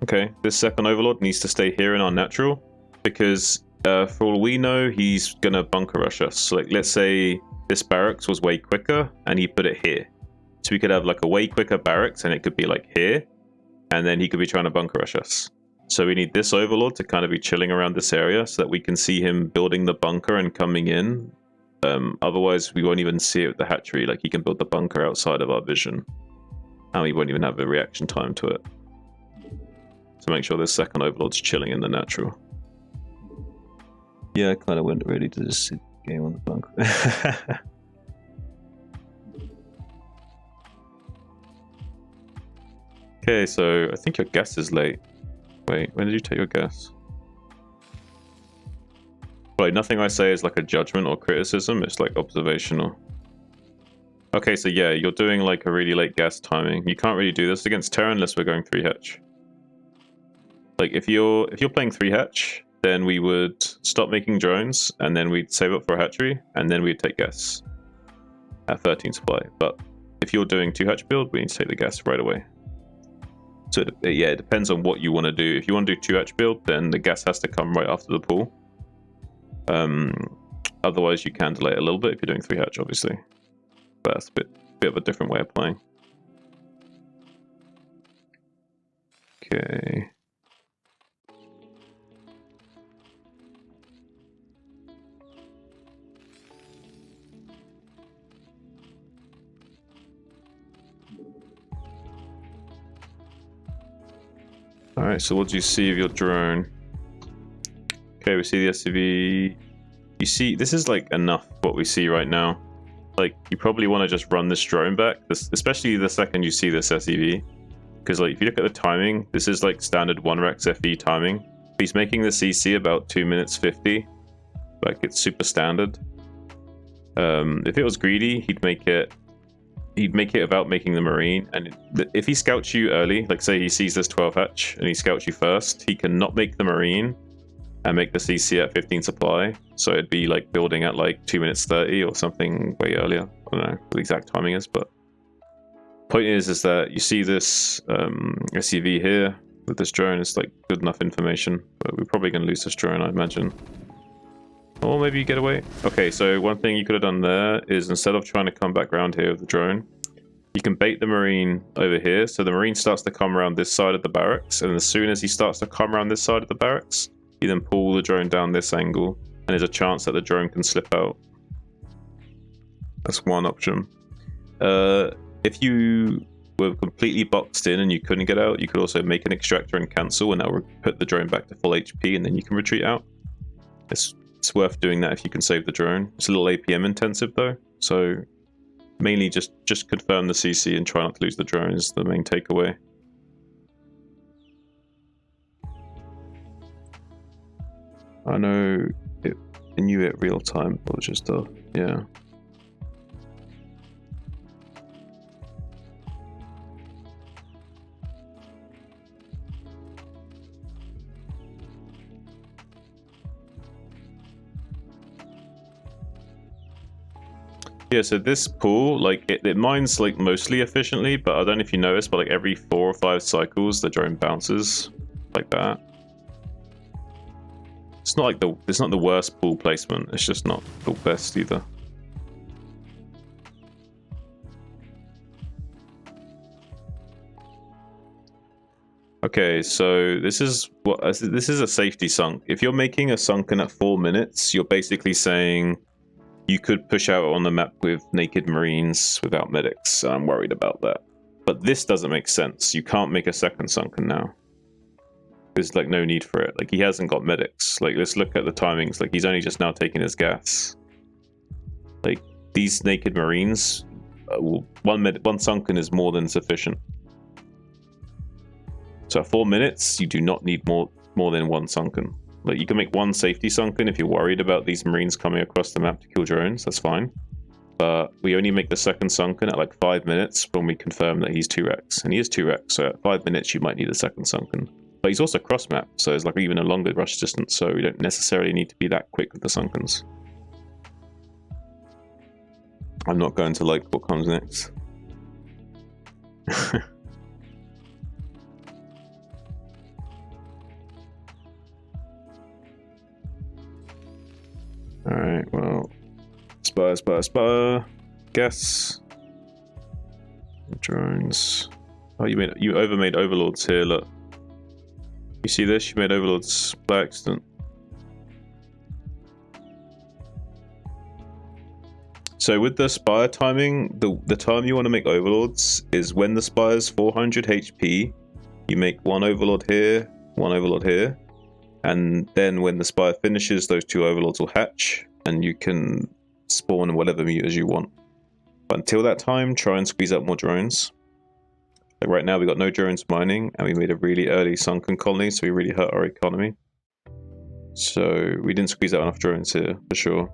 Okay, this second overlord needs to stay here in our natural because for all we know, he's gonna bunker rush us. So like, let's say this barracks was way quicker and he put it here. So we could have like a way quicker barracks and it could be like here, and then he could be trying to bunker rush us. So we need this overlord to kind of be chilling around this area so that we can see him building the bunker and coming in. Otherwise, we won't even see it with the hatchery. Like he can build the bunker outside of our vision. And we won't even have a reaction time to it. So make sure this second overlord's chilling in the natural. Yeah, I kind of went ready to just sit the game on the bunker. Okay, so I think your gas is late. Wait, when did you take your gas? Right, nothing I say is like a judgment or criticism, it's like observational. Okay, so yeah, you're doing like a really late gas timing. You can't really do this against Terra unless we're going 3 hatch. Like if you're playing 3 hatch, then we would stop making drones and then we'd save up for a hatchery and then we'd take gas at 13 supply. But if you're doing 2 hatch build, we need to take the gas right away. So yeah, it depends on what you want to do. If you want to do 2 hatch build, then the gas has to come right after the pool. Otherwise, you can delay it a little bit if you're doing 3 hatch, obviously. But that's a bit of a different way of playing. Okay. Alright, so what do you see of your drone? Okay, we see the SCV. You see, this is like enough what we see right now. Like, you probably want to just run this drone back, especially the second you see this SEV. Because, like, if you look at the timing, this is like standard 1 Rex FE timing. He's making the CC about 2 minutes 50. Like, it's super standard. If it was greedy, he'd make it without making the Marine. And if he scouts you early, like say he sees this 12 hatch and he scouts you first, he can not make the Marine and make the CC at 15 supply. So it'd be like building at like 2 minutes 30 or something way earlier. I don't know what the exact timing is, but point is that you see this SCV here with this drone. It's like good enough information, but we're probably going to lose this drone, I imagine. Or maybe you get away. Okay, so one thing you could have done there is instead of trying to come back around here with the drone, you can bait the Marine over here. So the Marine starts to come around this side of the barracks, and as soon as he starts to come around this side of the barracks, you then pull the drone down this angle, and there's a chance that the drone can slip out. That's one option. If you were completely boxed in and you couldn't get out, you could also make an extractor and cancel, and that will put the drone back to full HP, and then you can retreat out. It's worth doing that if you can save the drone. It's a little APM intensive though, so mainly just confirm the CC and try not to lose the drone is the main takeaway. I know it knew it real time, but it's just yeah. Yeah, so this pool, like, it mines, like, mostly efficiently, but I don't know if you noticed, but, like, every 4 or 5 cycles, the drone bounces like that. It's not like it's not the worst pool placement, it's just not the best either. Okay, so this is a safety sunk. If you're making a sunken at 4 minutes, you're basically saying you could push out on the map with naked marines without medics. I'm worried about that. But this doesn't make sense. You can't make a second sunken now. There's like no need for it. Like, he hasn't got medics. Like, let's look at the timings. Like, he's only just now taking his gas. Like, these naked marines, one sunken is more than sufficient. So at 4 minutes, you do not need more than 1 sunken. Like, you can make 1 safety sunken if you're worried about these marines coming across the map to kill drones. That's fine. But we only make the second sunken at like 5 minutes when we confirm that he's 2x. And he is 2x, so at 5 minutes you might need a second sunken. But he's also cross map, so it's like even a longer rush distance, so we don't necessarily need to be that quick with the sunkens. I'm not going to like what comes next. Alright, well, spire, guess. Drones. Oh, you overmade overlords here, look. You see this? You made overlords by accident. So with the spire timing, the time you want to make overlords is when the spire's 400 HP, you make 1 overlord here, 1 overlord here. And then when the spire finishes, those 2 overlords will hatch, and you can spawn whatever meters you want. But until that time, try and squeeze out more drones. Like right now, we got no drones mining, and we made a really early sunken colony, so we really hurt our economy. So we didn't squeeze out enough drones here, for sure.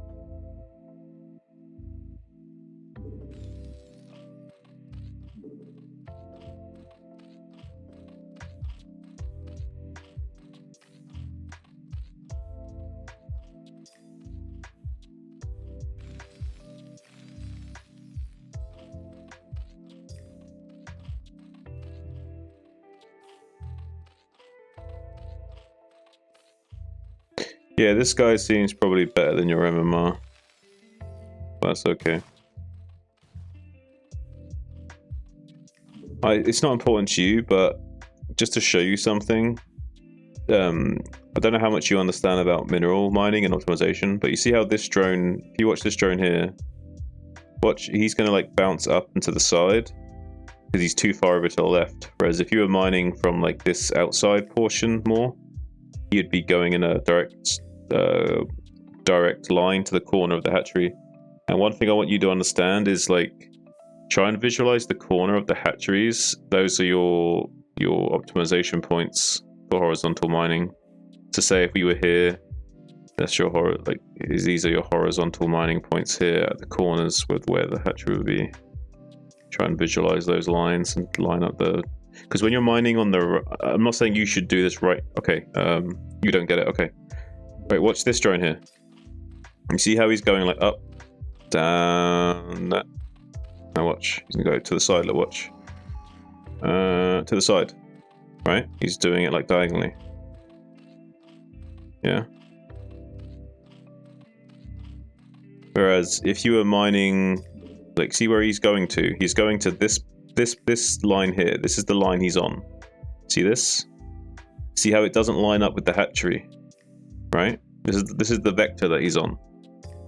Yeah, this guy seems probably better than your MMR. That's okay. It's not important to you, but just to show you something. I don't know how much you understand about mineral mining and optimization, but you see how this drone, if you watch this drone here, watch, he's going to like bounce up and to the side because he's too far over to the left. Whereas if you were mining from like this outside portion more, you'd be going in a direct line to the corner of the hatchery. And one thing I want you to understand is, like, try and visualize the corner of the hatcheries. Those are your optimization points for horizontal mining. To say if we were here, that's your these are your horizontal mining points here at the corners with where the hatchery would be. Try and visualize those lines and line up the, because when you're mining on the, I'm not saying you should do this right. Okay, you don't get it. Okay. Wait, watch this drone here. You see how he's going like up, down, that. Now watch. He's gonna go to the side. Look, watch. To the side. Right? He's doing it like diagonally. Yeah. Whereas if you were mining, like, see where he's going to? He's going to this line here. This is the line he's on. See this? See how it doesn't line up with the hatchery? Right? This is the vector that he's on.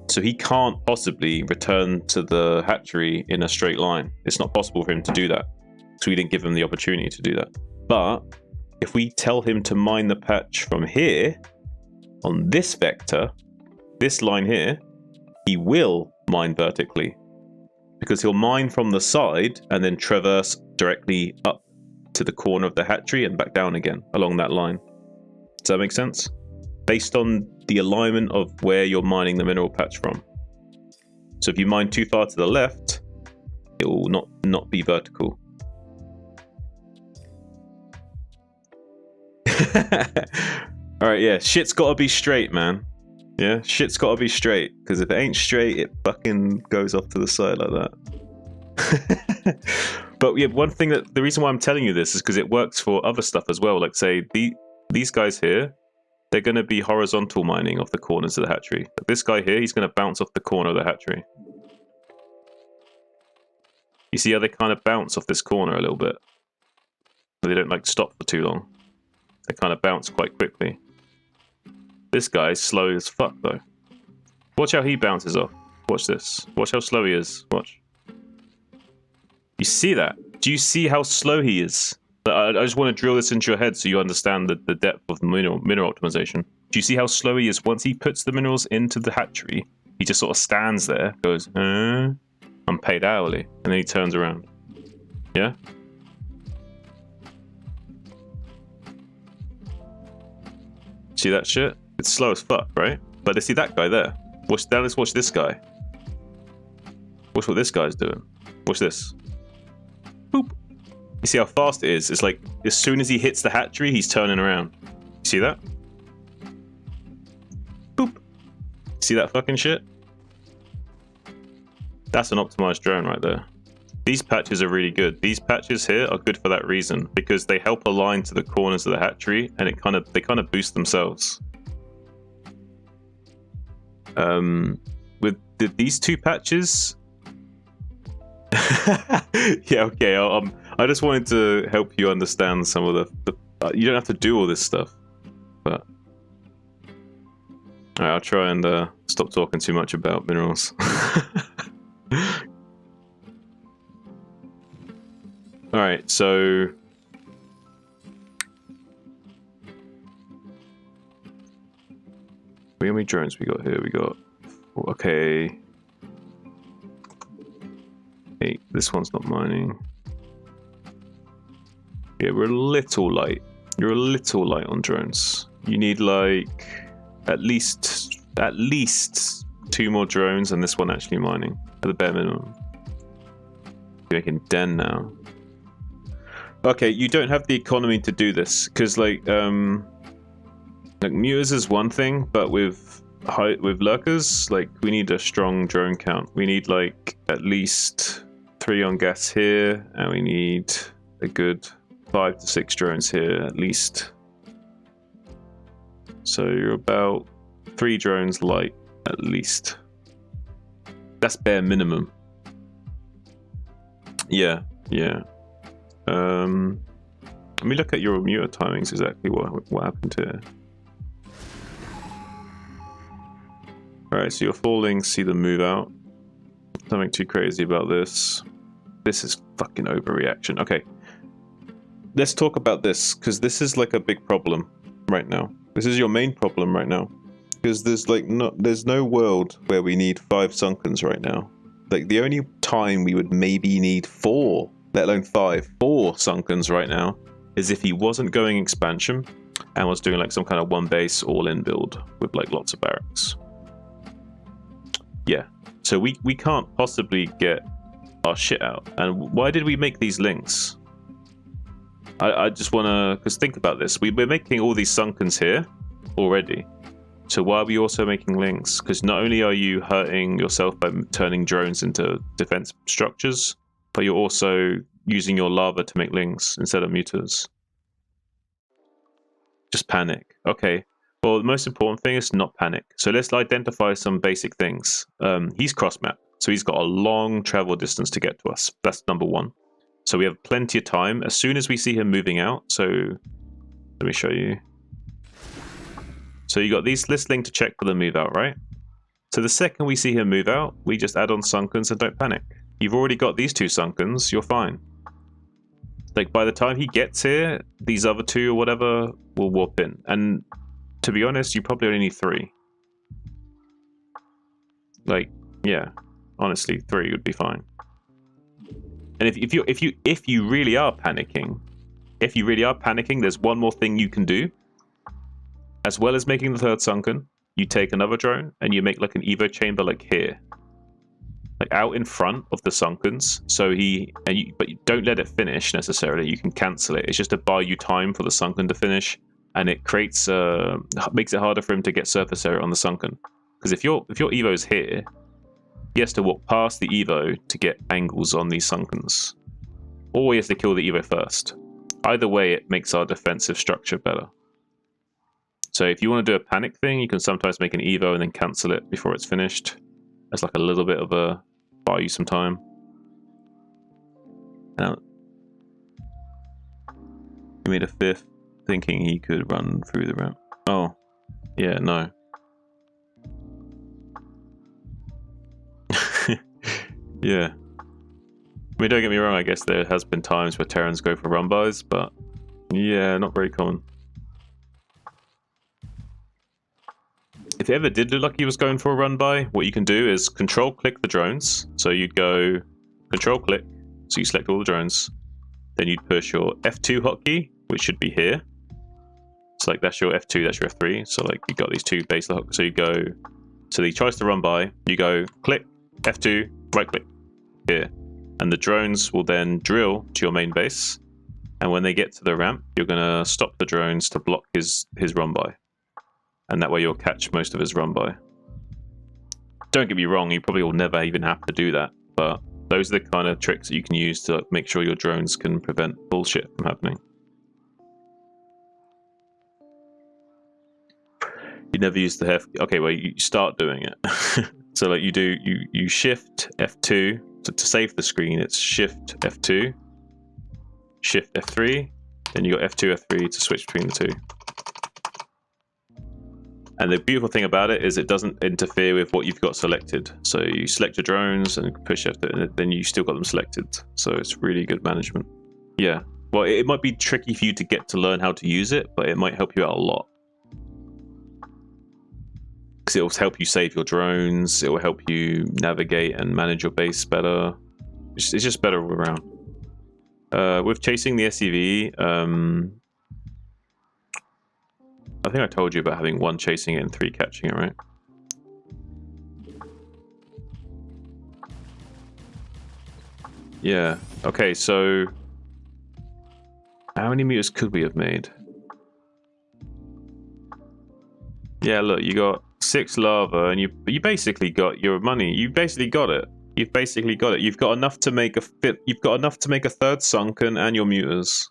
So he can't possibly return to the hatchery in a straight line. It's not possible for him to do that. So we didn't give him the opportunity to do that. But if we tell him to mine the patch from here, on this vector, this line here, he will mine vertically. Because he'll mine from the side and then traverse directly up to the corner of the hatchery and back down again along that line. Does that make sense? Based on the alignment of where you're mining the mineral patch from. So if you mine too far to the left, it will not be vertical. Alright, yeah, shit's gotta be straight, man. Yeah, shit's got to be straight, because if it ain't straight, it fucking goes off to the side like that. But yeah, one thing that the reason why I'm telling you this is because it works for other stuff as well. Like say these guys here, they're going to be horizontal mining off the corners of the hatchery. But this guy here, he's going to bounce off the corner of the hatchery. You see how they kind of bounce off this corner a little bit? They don't like stop for too long. They kind of bounce quite quickly. This guy's slow as fuck though. Watch how he bounces off. Watch this. Watch how slow he is. Watch. You see that? Do you see how slow he is? I just want to drill this into your head so you understand the depth of the mineral optimization. Do you see how slow he is? Once he puts the minerals into the hatchery, he just sort of stands there, goes, I'm paid hourly, and then he turns around. Yeah? See that shit? It's slow as fuck, right? But they see that guy there. Now let's watch this guy. Watch what this guy's doing. Watch this. Boop. You see how fast it is? It's like as soon as he hits the hatchery, he's turning around. You see that? Boop. See that fucking shit? That's an optimized drone right there. These patches are really good. These patches here are good for that reason, because they help align to the corners of the hatchery, and they kind of boost themselves. With these two patches, yeah, okay. I just wanted to help you understand some of the you don't have to do all this stuff, but alright, I'll try and stop talking too much about minerals. Alright, so how many drones we got here? We got, okay, 8. This one's not mining. Yeah, we're a little light. You're a little light on drones. You need like at least 2 more drones, and this one actually mining at the bare minimum. You're making den now. Okay, you don't have the economy to do this because like mutas is one thing, but with lurkers, like we need a strong drone count. We need like at least 3 on gas here, and we need a good 5 to 6 drones here at least. So you're about 3 drones light at least. That's bare minimum. Yeah. Let me look at your muta timings, exactly what happened here. Alright, so you're falling, see them move out. Nothing too crazy about this. This is fucking overreaction. Okay. Let's talk about this, because this is like a big problem right now. This is your main problem right now. Because there's no world where we need 5 Sunkens right now. Like the only time we would maybe need 4, let alone 4 Sunkens right now, is if he wasn't going expansion and was doing like some kind of one base all-in build with like lots of barracks. Yeah, so we can't possibly get our shit out. And why did we make these links? I just want to, because think about this. We're making all these Sunkens here already. So why are we also making links? Because not only are you hurting yourself by turning drones into defense structures, but you're also using your lava to make links instead of mutas. Just panic. Okay. Well, the most important thing is not panic. So let's identify some basic things. He's cross-map, so he's got a long travel distance to get to us. That's number 1. So we have plenty of time. As soon as we see him moving out, so let me show you. So you got this link to check for the move out, right? So the second we see him move out, we just add on Sunkens and don't panic. You've already got these 2 Sunkens, you're fine. Like by the time he gets here, these other 2 or whatever will warp in. And to be honest, you probably only need 3. Like, yeah, honestly, 3 would be fine. And if you really are panicking, there's one more thing you can do. As well as making the 3rd Sunken, you take another drone and you make like an Evo chamber like here. Like out in front of the Sunkens. So but you don't let it finish necessarily, you can cancel it. It's just to buy you time for the Sunken to finish and it creates makes it harder for him to get surface area on the sunken. Because if your evo's here, he has to walk past the evo to get angles on these sunkens, or he has to kill the evo first. Either way, it makes our defensive structure better. So if you want to do a panic thing, you can sometimes make an evo and then cancel it before it's finished. That's like a little bit of a buy you some time. Now, he made a 5th thinking he could run through the ramp. Oh, yeah, no. Yeah. I mean, don't get me wrong, I guess there has been times where Terrans go for run-bys, but yeah, not very common. If it ever did look like he was going for a run-by, what you can do is control-click the drones. So you'd go control-click, so you select all the drones. Then you'd push your F2 hotkey, which should be here. So like that's your F2, that's your F3. So like you've got these two base hooks. So you go, so he tries to run by, you go click, F2, right-click, here. And the drones will then drill to your main base. And when they get to the ramp, you're going to stop the drones to block his run-by. And that way you'll catch most of his run-by. Don't get me wrong, you probably will never even have to do that. But those are the kind of tricks that you can use to make sure your drones can prevent bullshit from happening. You never use the F... Okay, well, you start doing it. So like you shift F2 to save the screen. It's shift F2, shift F3, then you got F2, F3 to switch between the two. And the beautiful thing about it is it doesn't interfere with what you've got selected. So you select your drones and push F2, and then you still got them selected. So it's really good management. Yeah. Well, it might be tricky for you to get to learn how to use it, but it might help you out a lot. Because it will help you save your drones. It will help you navigate and manage your base better. It's just better all around. With chasing the SCV, I think I told you about having 1 chasing it and 3 catching it, right? Yeah. Okay, so how many meters could we have made? Yeah, look, you got 6 lava, and you basically got your money. You basically got it. You've basically got it. You've got enough to make a fit. You've got enough to make a 3rd sunken and your muters.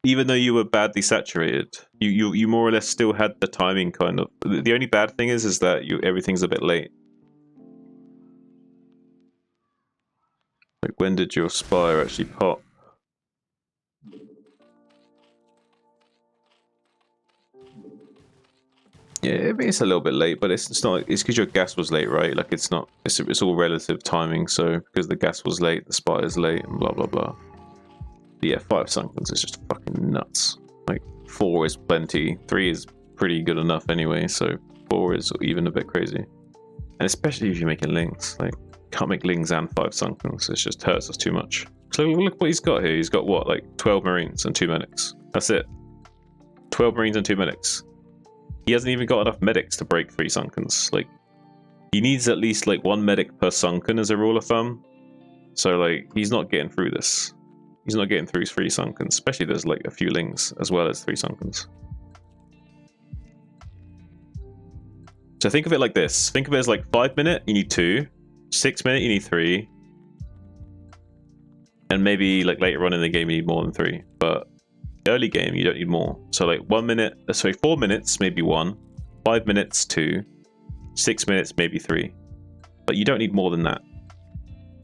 Even though you were badly saturated, you more or less still had the timing kind of. The only bad thing is that everything's a bit late. Like, when did your spire actually pop? Yeah, I mean, it's a little bit late, but it's not. It's because your gas was late, right? Like it's not. It's all relative timing. So because the gas was late, the spire's late, and blah blah blah. But yeah, 5 sunkens is just fucking nuts. Like 4 is plenty. 3 is pretty good enough anyway. So 4 is even a bit crazy. And especially if you're making lings, like can't make lings and 5 sunkens. It just hurts us too much. So look what he's got here. He's got what, like 12 marines and 2 medics. That's it. 12 marines and 2 medics. He hasn't even got enough medics to break 3 sunkens. Like, he needs at least like 1 medic per sunken as a rule of thumb. So like, he's not getting through this. He's not getting through 3 sunkens, especially there's like a few lings as well as 3 sunkens. So think of it like this. Think of it as like 5 minute, you need 2. 6 minute, you need 3. And maybe like later on in the game, you need more than 3. But early game, you don't need more. So like 1 minute, sorry, 4 minutes, maybe 1. 5 minutes, 2. 6 minutes, maybe 3. But you don't need more than that.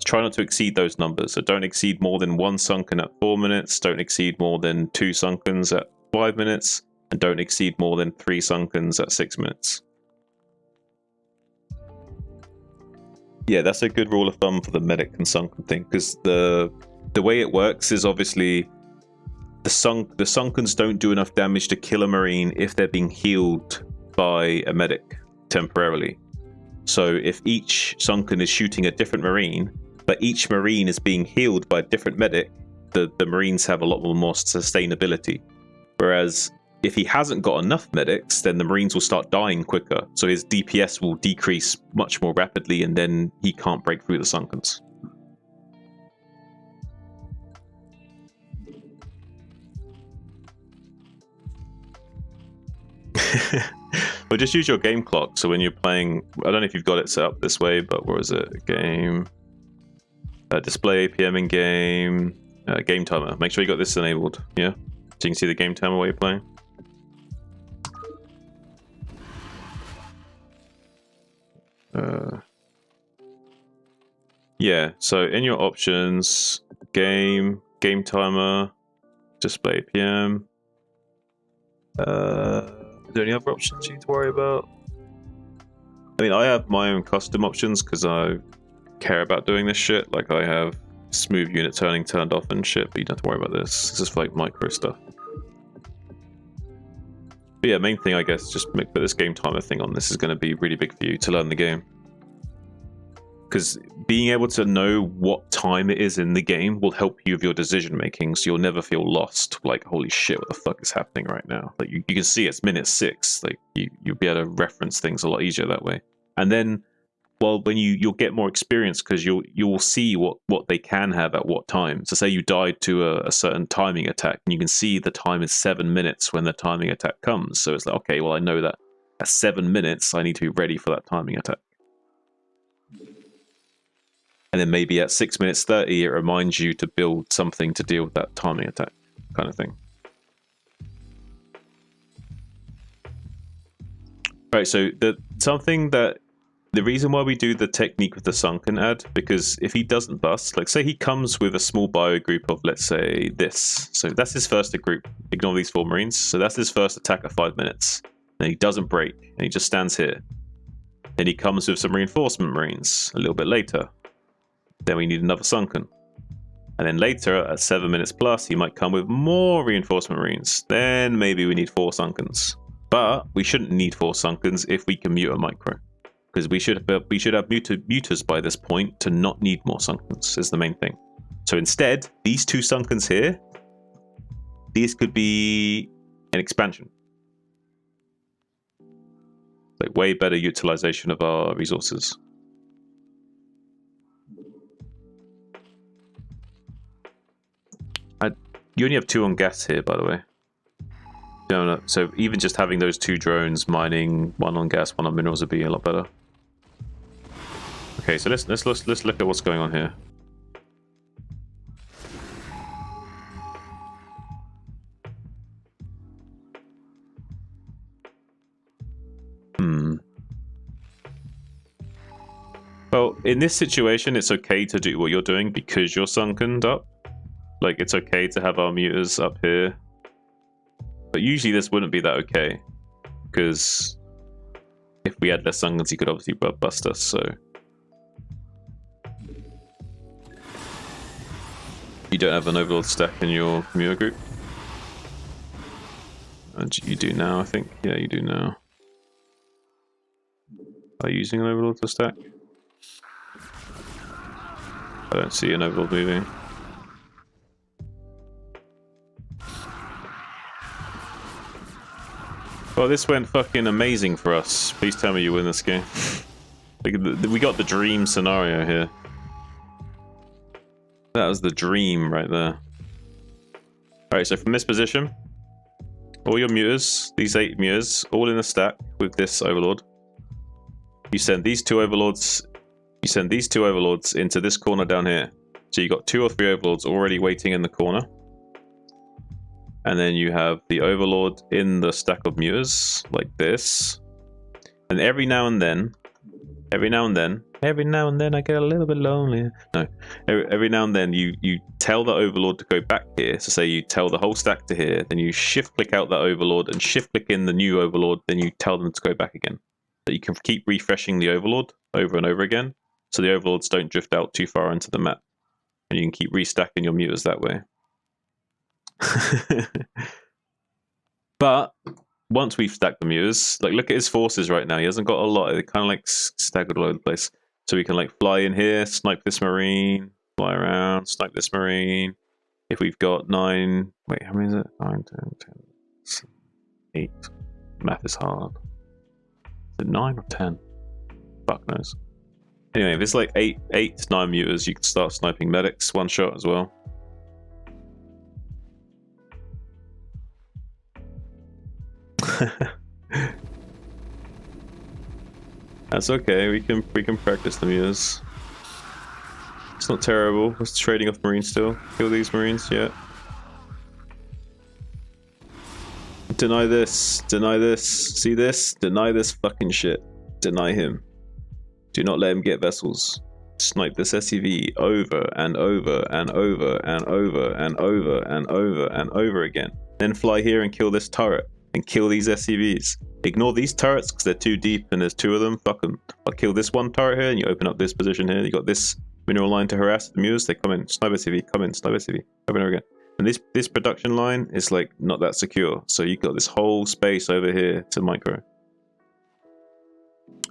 Try not to exceed those numbers. So don't exceed more than 1 sunken at 4 minutes. Don't exceed more than 2 sunkens at 5 minutes. And don't exceed more than 3 sunkens at 6 minutes. Yeah, that's a good rule of thumb for the medic and sunken thing. Because the way it works is obviously the sunkens don't do enough damage to kill a marine if they're being healed by a medic temporarily. So if each sunken is shooting a different marine, but each marine is being healed by a different medic, the marines have a lot more sustainability. Whereas if he hasn't got enough medics, then the marines will start dying quicker. So his DPS will decrease much more rapidly, and then he can't break through the sunkens. But just use your game clock. So when you're playing, I don't know if you've got it set up this way, but where is it? Game, display APM in game, game timer. Make sure you got this enabled. Yeah, so you can see the game timer while you're playing. Yeah, so in your options, game timer, display APM. Are there any other options you need to worry about? I mean, I have my own custom options because I care about doing this shit. Like, I have smooth unit turning turned off and shit, but you don't have to worry about this. This is for like micro stuff. But yeah, main thing, I guess, just put this game timer thing on. This is going to be really big for you to learn the game. Because being able to know what time it is in the game will help you with your decision making, so you'll never feel lost. Like, holy shit, what the fuck is happening right now? Like, you can see it's minute 6. Like, you'll be able to reference things a lot easier that way. And then, well, when you'll get more experience because you'll see what they can have at what time. So say you died to a certain timing attack, and you can see the time is 7 minutes when the timing attack comes. So it's like, okay, well, I know that at 7 minutes I need to be ready for that timing attack. And then maybe at 6 minutes 30, it reminds you to build something to deal with that timing attack, kind of thing. Right, so the reason why we do the technique with the sunken ad, because if he doesn't bust, like say he comes with a small bio group of, let's say, this. So that's his first group. Ignore these 4 Marines. So that's his first attack at 5 minutes. And he doesn't break, and he just stands here. Then he comes with some reinforcement Marines a little bit later. Then we need another sunken. And then later, at 7 minutes plus, he might come with more reinforcement Marines. Then maybe we need 4 sunkens. But we shouldn't need 4 sunkens if we can mute a micro. Because we should have muters by this point to not need more sunkens, is the main thing. So instead, these 2 sunkens here, these could be an expansion. Like way better utilization of our resources. You only have 2 on gas here, by the way. No, so even just having those 2 drones mining, 1 on gas, 1 on minerals, would be a lot better. Okay, so let's look at what's going on here. Well, in this situation, it's okay to do what you're doing because you're sunkened up. Like, it's okay to have our muters up here. But usually this wouldn't be that okay. Because if we had less sunkens, he could obviously bust us, so... You don't have an overlord stack in your muter group? And you do now, I think. Yeah, you do now. Are you using an overlord to stack? I don't see an overlord moving. Well, this went fucking amazing for us. Please tell me you win this game. We got the dream scenario here. That was the dream right there. Alright, so from this position, all your muters, these 8 muters, all in a stack with this overlord. You send these 2 overlords. You send these 2 overlords into this corner down here. So you got 2 or 3 overlords already waiting in the corner. And then you have the overlord in the stack of muters, like this. And every now and then I get a little bit lonely. No, every now and then you tell the overlord to go back here. So say you tell the whole stack to here, then you shift click out that overlord and shift click in the new overlord, then you tell them to go back again. So you can keep refreshing the overlord over and over again, so the overlords don't drift out too far into the map. And you can keep restacking your muters that way. But once we've stacked the muters, like look at his forces right now. He hasn't got a lot. They're kind of like staggered all over the place. So we can like fly in here, snipe this marine, fly around, snipe this marine. If we've got 9, wait, how many is it? 9, 10, 10, 8. Math is hard. Is it 9 or 10? Fuck knows. Anyway, if there's like 8 to 9 muters, you can start sniping medics one shot as well. That's okay. We can practice the mutas. It's not terrible. It's trading off marines still. Kill these marines, yeah. Deny this. Deny this. See this? Deny this fucking shit. Deny him. Do not let him get vessels. Snipe this SCV over and over and over and over and over and over and over again. Then fly here and kill this turret. And kill these SCVs. Ignore these turrets because they're too deep and there's two of them. Fuck them. I'll kill this one turret here and you open up this position here. You got this mineral line to harass the mutas. They come in. Snipe SCV. Come in. Snipe SCV. Over and over again. And this production line is like not that secure. So you've got this whole space over here to micro.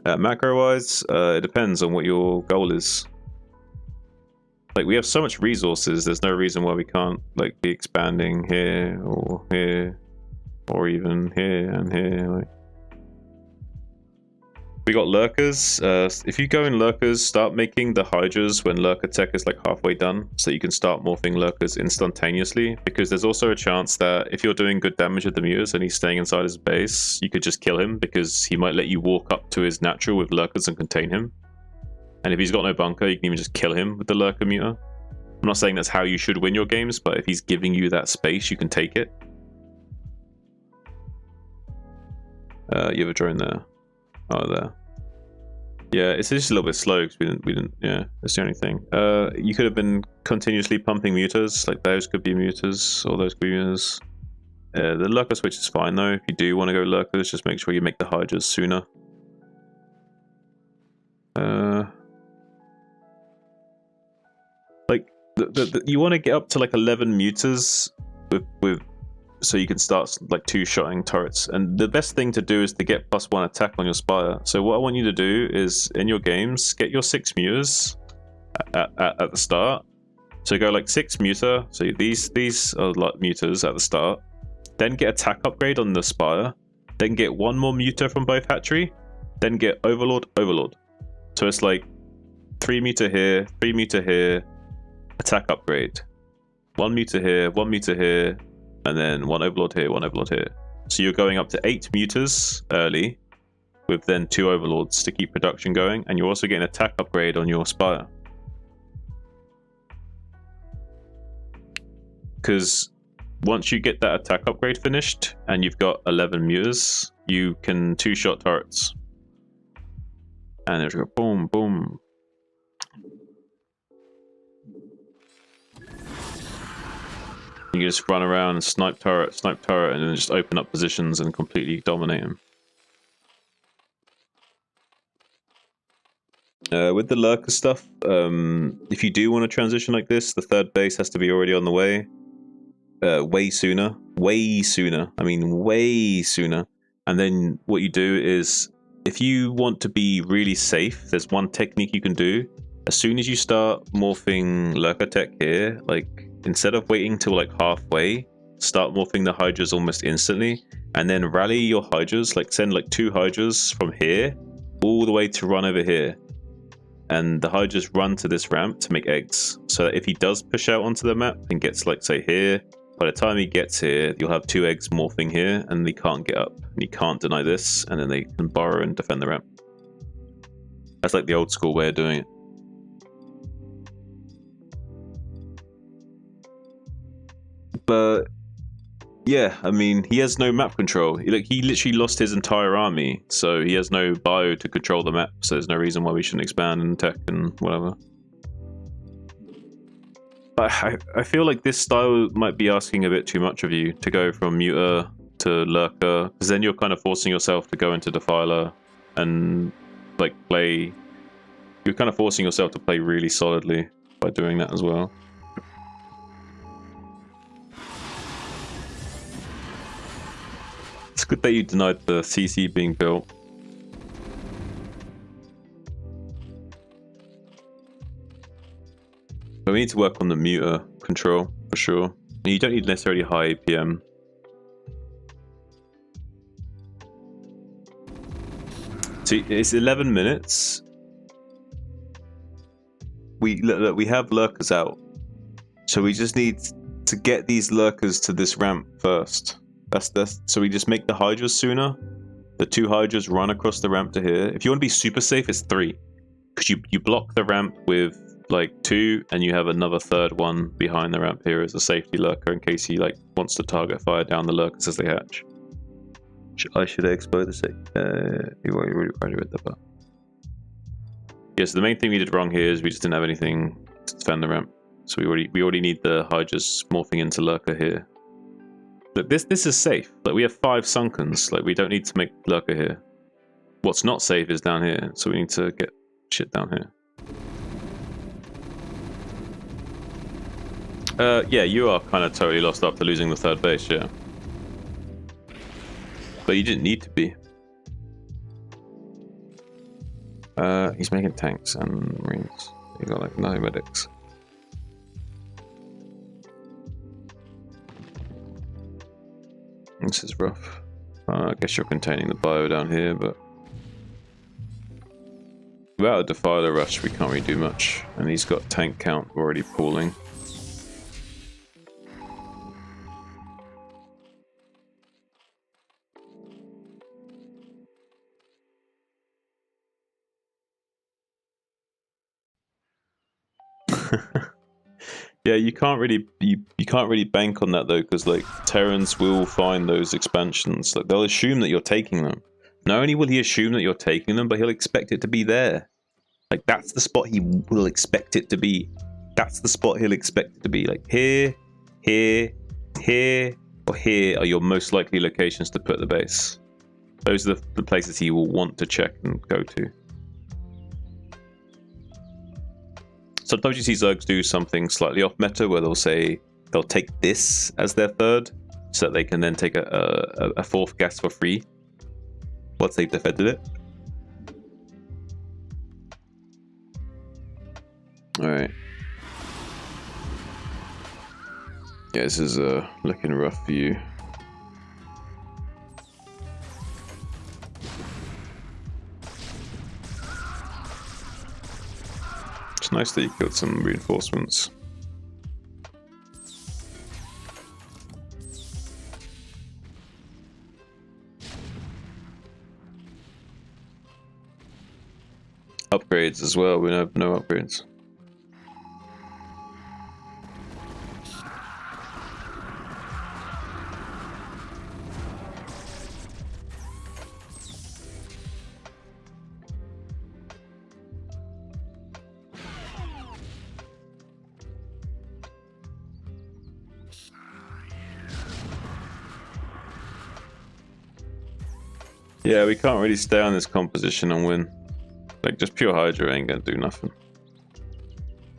Macro wise, it depends on what your goal is. Like we have so much resources, there's no reason why we can't like be expanding here or even here and here. Like we got lurkers. If you go in lurkers, start making the hydras when lurker tech is like halfway done, so you can start morphing lurkers instantaneously. Because there's also a chance that if you're doing good damage with the mutas and he's staying inside his base, you could just kill him because he might let you walk up to his natural with lurkers and contain him. And if he's got no bunker, you can even just kill him with the lurker muta. I'm not saying that's how you should win your games, but if he's giving you that space, you can take it. You have a drone there. Oh, there. Yeah, it's just a little bit slow because we didn't. Yeah, that's the only thing. You could have been continuously pumping mutas, like those could be mutas, or those could be mutas. The lurker switch is fine though. If you do want to go lurkers, just make sure you make the hydras sooner. Like you want to get up to like 11 mutas with so you can start like two-shotting turrets. And the best thing to do is to get +1 attack on your spire. So what I want you to do is, in your games, get your 6 mutas at the start. So go like 6 muta. So these are like mutas at the start. Then get attack upgrade on the spire. Then get 1 more muta from both hatchery. Then get overlord, overlord. So it's like 3 muta here, 3 muta here, attack upgrade. 1 muta here, 1 muta here, and then 1 overlord here, 1 overlord here. So you're going up to 8 mutas early, with then 2 overlords to keep production going, and you're also getting attack upgrade on your spire. Because once you get that attack upgrade finished, and you've got 11 mutas, you can 2-shot turrets. And there's go boom, boom. You can just run around and snipe turret, and then just open up positions and completely dominate them. With the lurker stuff, if you do want to transition like this, the 3rd base has to be already on the way. Way sooner. I mean, way sooner. And then what you do is, if you want to be really safe, there's one technique you can do. As soon as you start morphing lurker tech here, like, instead of waiting till like halfway, start morphing the hydras almost instantly, and then rally your hydras, like send like 2 hydras from here all the way to run over here, and the hydras run to this ramp to make eggs, so that if he does push out onto the map and gets like say here, by the time he gets here you'll have 2 eggs morphing here and he can't get up and he can't deny this, and then they can burrow and defend the ramp. That's like the old school way of doing it. But yeah, I mean, he has no map control. He literally lost his entire army, so he has no bio to control the map. So there's no reason why we shouldn't expand and tech and whatever. But I feel like this style might be asking a bit too much of you to go from muta to lurker, because then you're kind of forcing yourself to go into defiler and like play. You're kind of forcing yourself to play really solidly by doing that as well. It's good that you denied the CC being built. But we need to work on the muta control for sure. You don't need necessarily high APM. See, it's 11 minutes. Look, we have lurkers out, so we just need to get these lurkers to this ramp first. That's so we just make the hydras sooner, the 2 Hydras run across the ramp to here. If you want to be super safe, it's 3. Because you block the ramp with like 2, and you have another 3rd one behind the ramp here as a safety lurker in case he like wants to target fire down the lurkers as they hatch. Should I explode the sec? You already read that part. Yeah, so the main thing we did wrong here is we just didn't have anything to defend the ramp. So we already need the Hydras morphing into lurker here. Look, this is safe. Like we have 5 Sunkens. Like we don't need to make lurker here. What's not safe is down here. So we need to get shit down here. Yeah, you are kind of totally lost after losing the 3rd base, yeah. But you didn't need to be. He's making tanks and marines. He got like no medics. This is rough. I guess you're containing the bio down here, but without a Defiler rush, we can't really do much. And he's got tank count already pooling. Yeah, you can't really bank on that though, because like Terrans will find those expansions. Like they'll assume that you're taking them. Not only will he assume that you're taking them, but he'll expect it to be there. Like that's the spot he will expect it to be. That's the spot he'll expect it to be. Like here, here, here, or here are your most likely locations to put the base. Those are the places he will want to check and go to. Sometimes you see Zergs do something slightly off meta where they'll say they'll take this as their 3rd so that they can then take a 4th gas for free once they've defended it. Alright. Yeah, this is looking rough for you. It's nice that you killed some reinforcements. Upgrades as well, we have no upgrades. Yeah, we can't really stay on this composition and win. Like, just pure Hydra ain't gonna do nothing.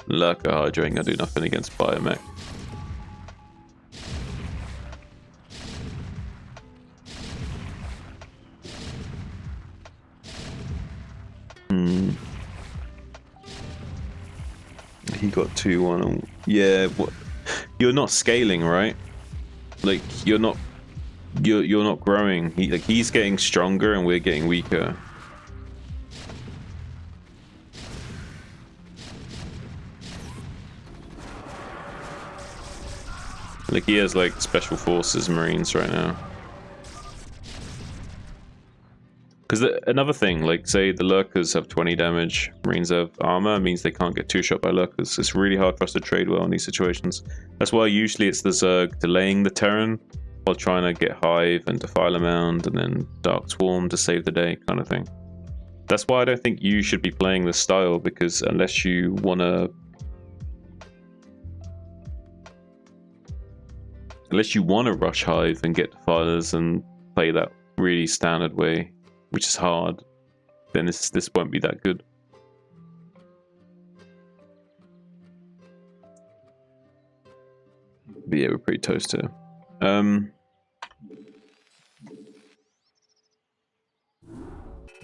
Lurker Hydra ain't gonna do nothing against Biomech. He got 2-1. Yeah, what? You're not scaling, right? Like, you're not growing. He's getting stronger and we're getting weaker. Like he has like special forces marines right now. Because another thing, like say the lurkers have 20 damage, marines have armor, means they can't get 2-shot by lurkers. It's really hard for us to trade well in these situations. That's why usually it's the Zerg delaying the Terran while trying to get Hive and Defiler Mound and then Dark Swarm to save the day kind of thing. That's why I don't think you should be playing this style, because unless you want to rush Hive and get Defilers and play that really standard way, which is hard, then this won't be that good. But yeah, we're pretty toast here. I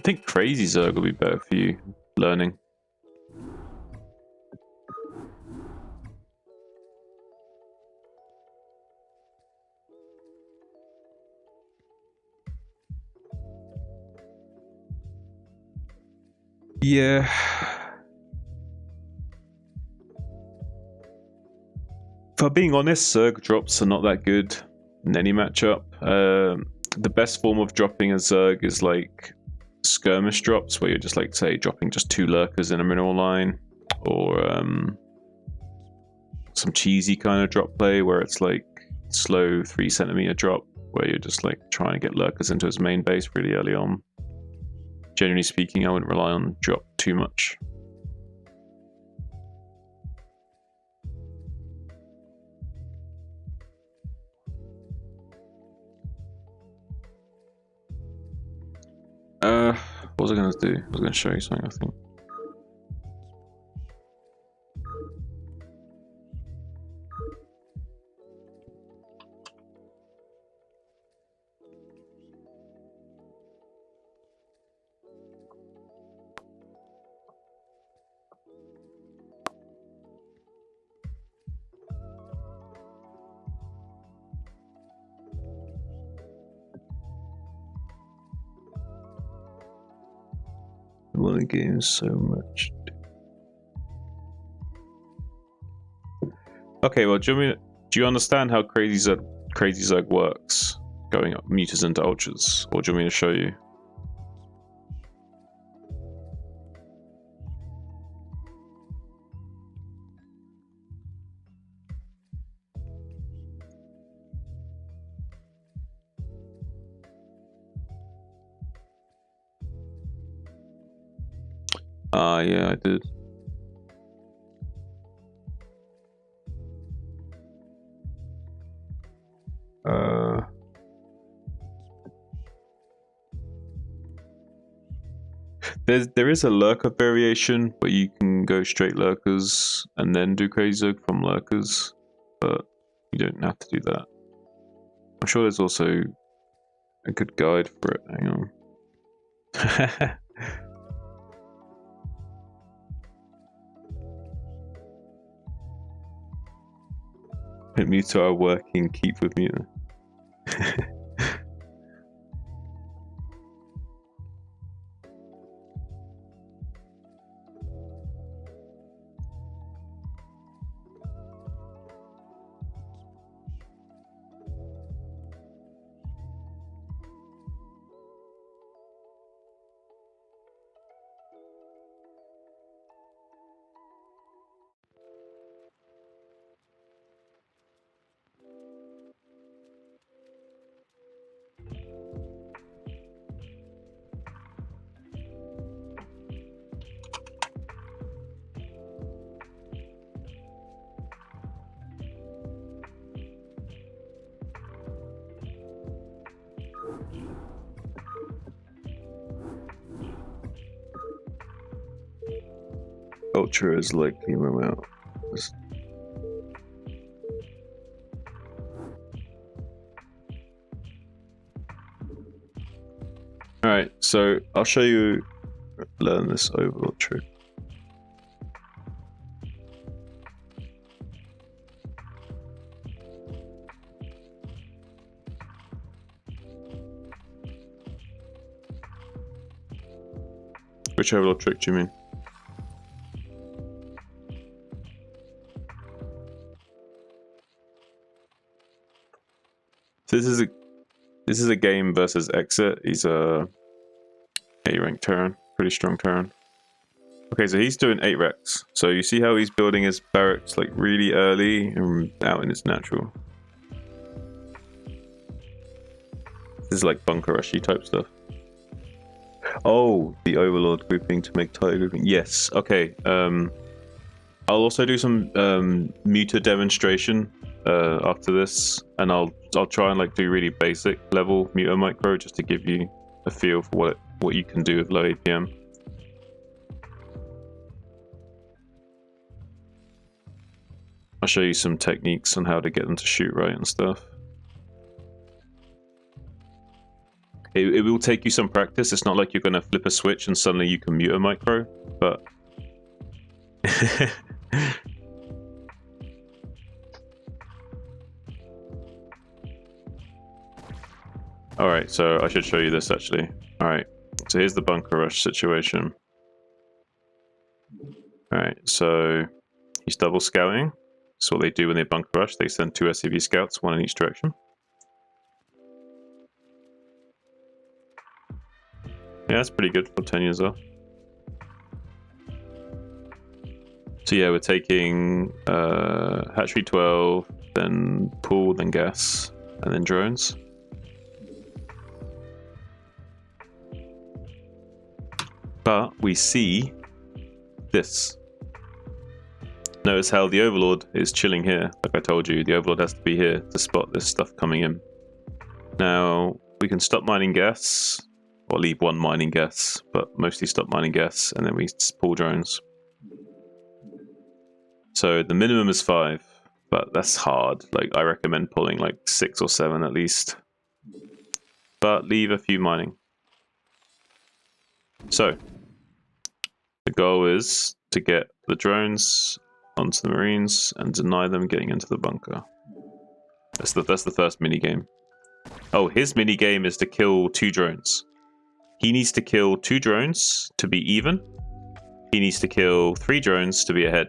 think Crazy Zerg will be better for you learning. Yeah. If I'm being honest, Zerg drops are not that good in any matchup. the best form of dropping a Zerg is like skirmish drops, where you're just like, say, dropping just 2 lurkers in a mineral line, or some cheesy kind of drop play where it's like slow 3-centimeter drop, where you're just like trying to get lurkers into his main base really early on. Generally speaking, I wouldn't rely on drop too much. What was I going to do? I was going to show you something, I think. The game so much. Okay, well, do you understand how Crazy Zerg works? Going up mutas into ultras, or do you want me to show you? Yeah, I did. There is a lurker variation where you can go straight lurkers and then do Crazy Zerg from lurkers, but you don't have to do that. I'm sure there's also a good guide for it. Hang on. Muta are working, keep with Muta. Ultra is likely to move out. Alright, so I'll show you, learn this overlord trick. Which overlord trick do you mean? So this is a game versus Exit. He's a 8 rank Terran, pretty strong Terran. Okay, so he's doing 8 recs. So you see how he's building his barracks like really early and out in its natural. This is like bunker rushy type stuff. Oh, the Overlord grouping to make tighter grouping. Yes. Okay. I'll also do some Muta demonstration after this, and I'll try and like do really basic level Muta micro just to give you a feel for what you can do with low APM. I'll show you some techniques on how to get them to shoot right and stuff. It will take you some practice. It's not like you're going to flip a switch and suddenly you can mute a micro, but... Alright, so I should show you this actually. Alright, so here's the bunker rush situation. Alright, so he's double scouting. That's what they do when they bunker rush. They send 2 SCV scouts, 1 in each direction. Yeah, that's pretty good for 10 years off. So yeah, we're taking hatchery 12, then pool, then gas, and then drones. But we see this. Notice how the Overlord is chilling here. Like I told you, the Overlord has to be here to spot this stuff coming in. Now, we can stop mining gas, or leave one mining gas, but mostly stop mining gas, and then we pull drones. So the minimum is 5, but that's hard. Like, I recommend pulling like 6 or 7 at least. But leave a few mining. So, the goal is to get the drones onto the Marines and deny them getting into the bunker. That's the first mini game. Oh, his mini game is to kill 2 drones. He needs to kill 2 drones to be even. He needs to kill 3 drones to be ahead.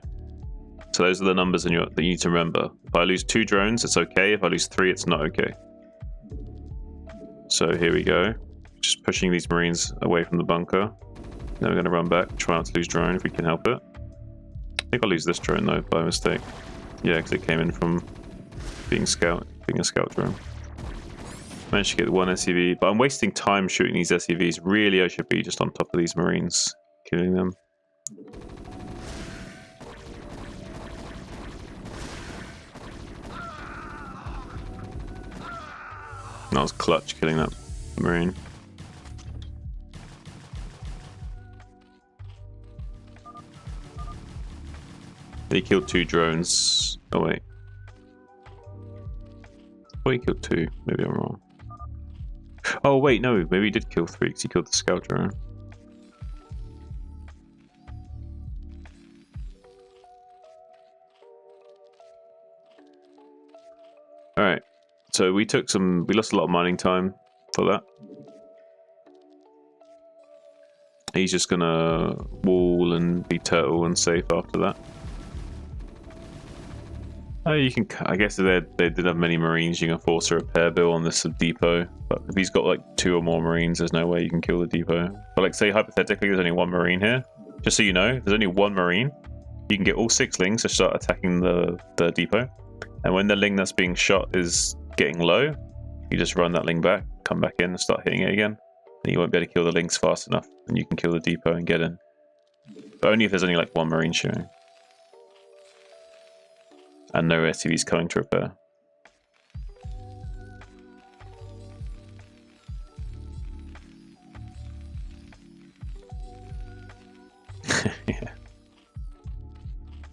So those are the numbers that you need to remember. If I lose 2 drones, it's okay. If I lose 3, it's not okay. So here we go. Just pushing these Marines away from the bunker. Then we're going to run back, try not to lose drone if we can help it. I think I'll lose this drone though, by mistake. Yeah, because it came in from being a scout drone. Managed to get 1 SUV, but I'm wasting time shooting these SUVs. Really, I should be just on top of these Marines, killing them. That was clutch killing that Marine. He killed 2 drones. Oh wait. Oh, he killed 2. Maybe I'm wrong. Oh wait, no. Maybe he did kill 3 because he killed the scout drone. Alright. So we lost a lot of mining time for that. He's just gonna wall and be turtle and safe after that. You can, I guess they did have many Marines, you can force a repair bill on this depot, but if he's got like 2 or more Marines, there's no way you can kill the depot. But like say hypothetically there's only 1 Marine here, just so you know, if there's only 1 Marine, you can get all 6 lings to start attacking the depot, and when the ling that's being shot is getting low, you just run that ling back, come back in and start hitting it again, and you won't be able to kill the lings fast enough, and you can kill the depot and get in. But only if there's only like 1 Marine shooting. And no SUVs coming to repair. Yeah.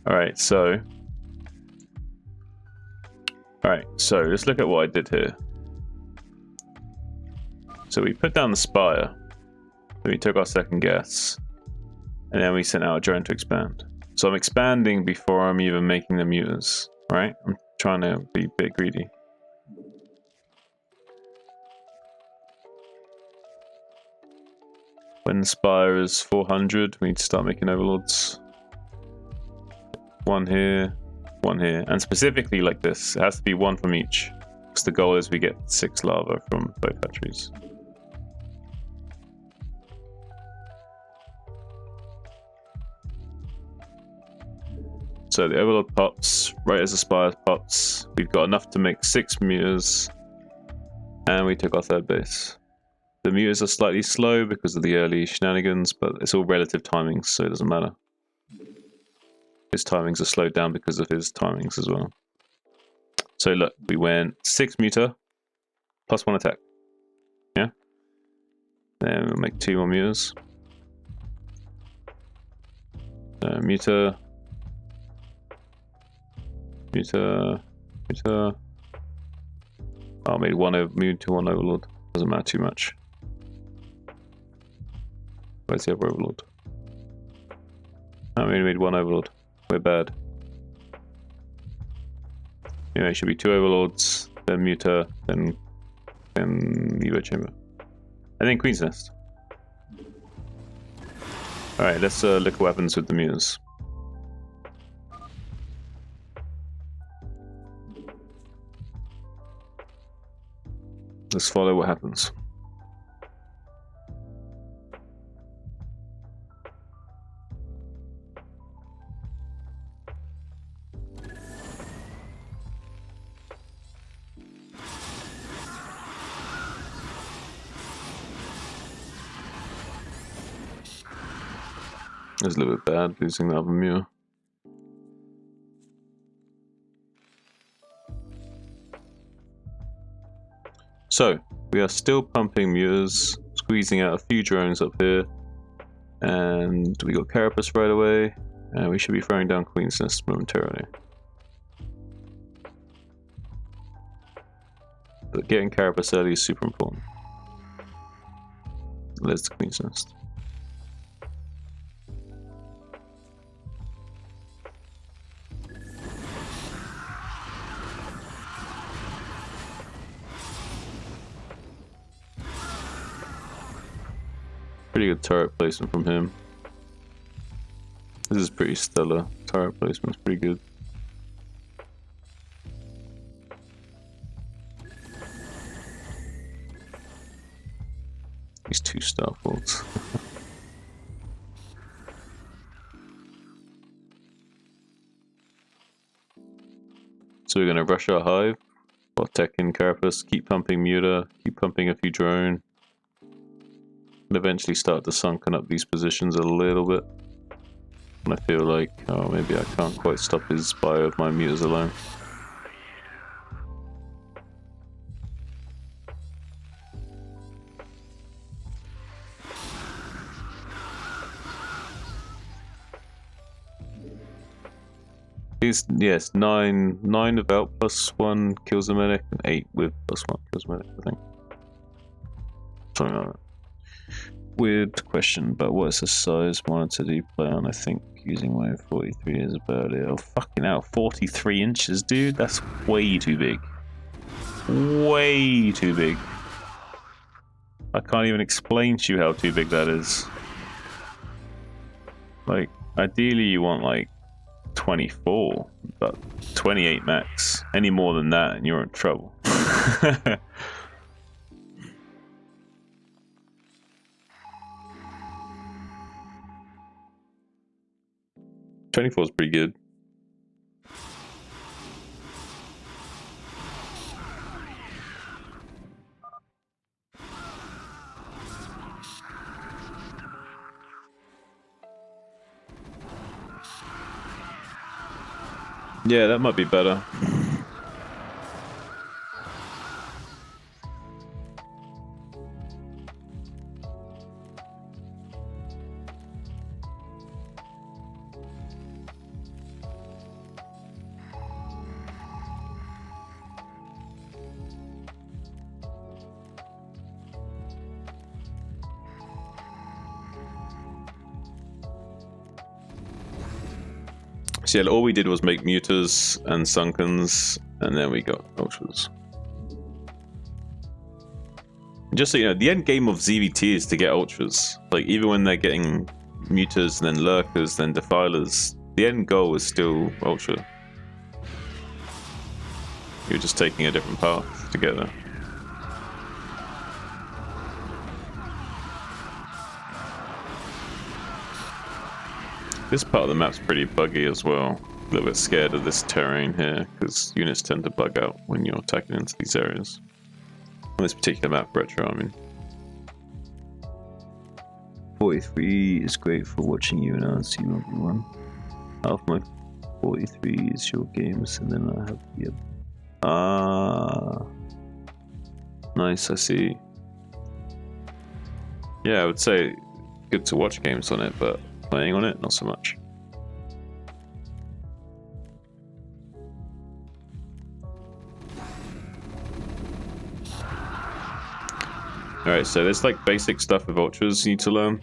Alright, so let's look at what I did here. So we put down the spire, then we took our second gas, and then we sent out a drone to expand. So I'm expanding before I'm even making the muters, right? I'm trying to be a bit greedy. When the spire is 400, we need to start making overlords. 1 here, 1 here. And specifically like this, it has to be 1 from each. Because the goal is we get 6 lava from both hatcheries. So the overlord pops, right as the spire pops. We've got enough to make 6 muters. And we took our 3rd base. The muters are slightly slow because of the early shenanigans, but it's all relative timings, so it doesn't matter. His timings are slowed down because of his timings as well. So look, we went 6 muter, plus 1 attack. Yeah? Then we'll make 2 more muters. Muter. Muter. Muter. Oh, I made 1 muter, 1 overlord. Doesn't matter too much. Where's the other overlord? I only made 1 overlord. We're bad. Anyway, it should be 2 overlords, then muter, then Evo chamber, and then Queen's Nest. All right, let's look at what happens with the muters. Let's follow what happens. It's a little bit bad losing the other Muir. So, we are still pumping Muirs, squeezing out a few drones up here, and we got Carapace right away, and we should be throwing down Queen's Nest momentarily. But getting Carapace early is super important. There's the Queen's Nest. Pretty good turret placement from him. This is pretty stellar. Turret placement's pretty good. These 2 Starfolds. So we're gonna rush our hive while teching Carapace, keep pumping Muta, keep pumping a few drone. And eventually start to sunken up these positions a little bit. And I feel like, oh, maybe I can't quite stop his bio of my Mutas alone. He's, yes, 9 without +1 kills the medic, and 8 with +1 kills the medic, I think. Something like that. Weird question, but what is the size monitor do you play on? I think using my 43 is about it. Oh, fucking hell, 43 inches, dude? That's way too big. Way too big. I can't even explain to you how too big that is. Like, ideally you want like 24, but 28 max. Any more than that and you're in trouble. 24 is pretty good. Yeah, that might be better. So yeah, all we did was make mutas and sunkens, and then we got ultras. Just so you know, the end game of ZVT is to get ultras. Like, even when they're getting mutas and then lurkers, then defilers, the end goal is still ultra. You're just taking a different path to get there. This part of the map's pretty buggy as well. A little bit scared of this terrain here, because units tend to bug out when you're attacking into these areas. On this particular map, Retro, I mean. 43 is great for watching you announce you won't be one. Half my 43 is short games, and then I have the other. Ah, nice, I see. Yeah, I would say good to watch games on it, but playing on it, not so much. Alright, so there's like basic stuff with ultras you need to learn.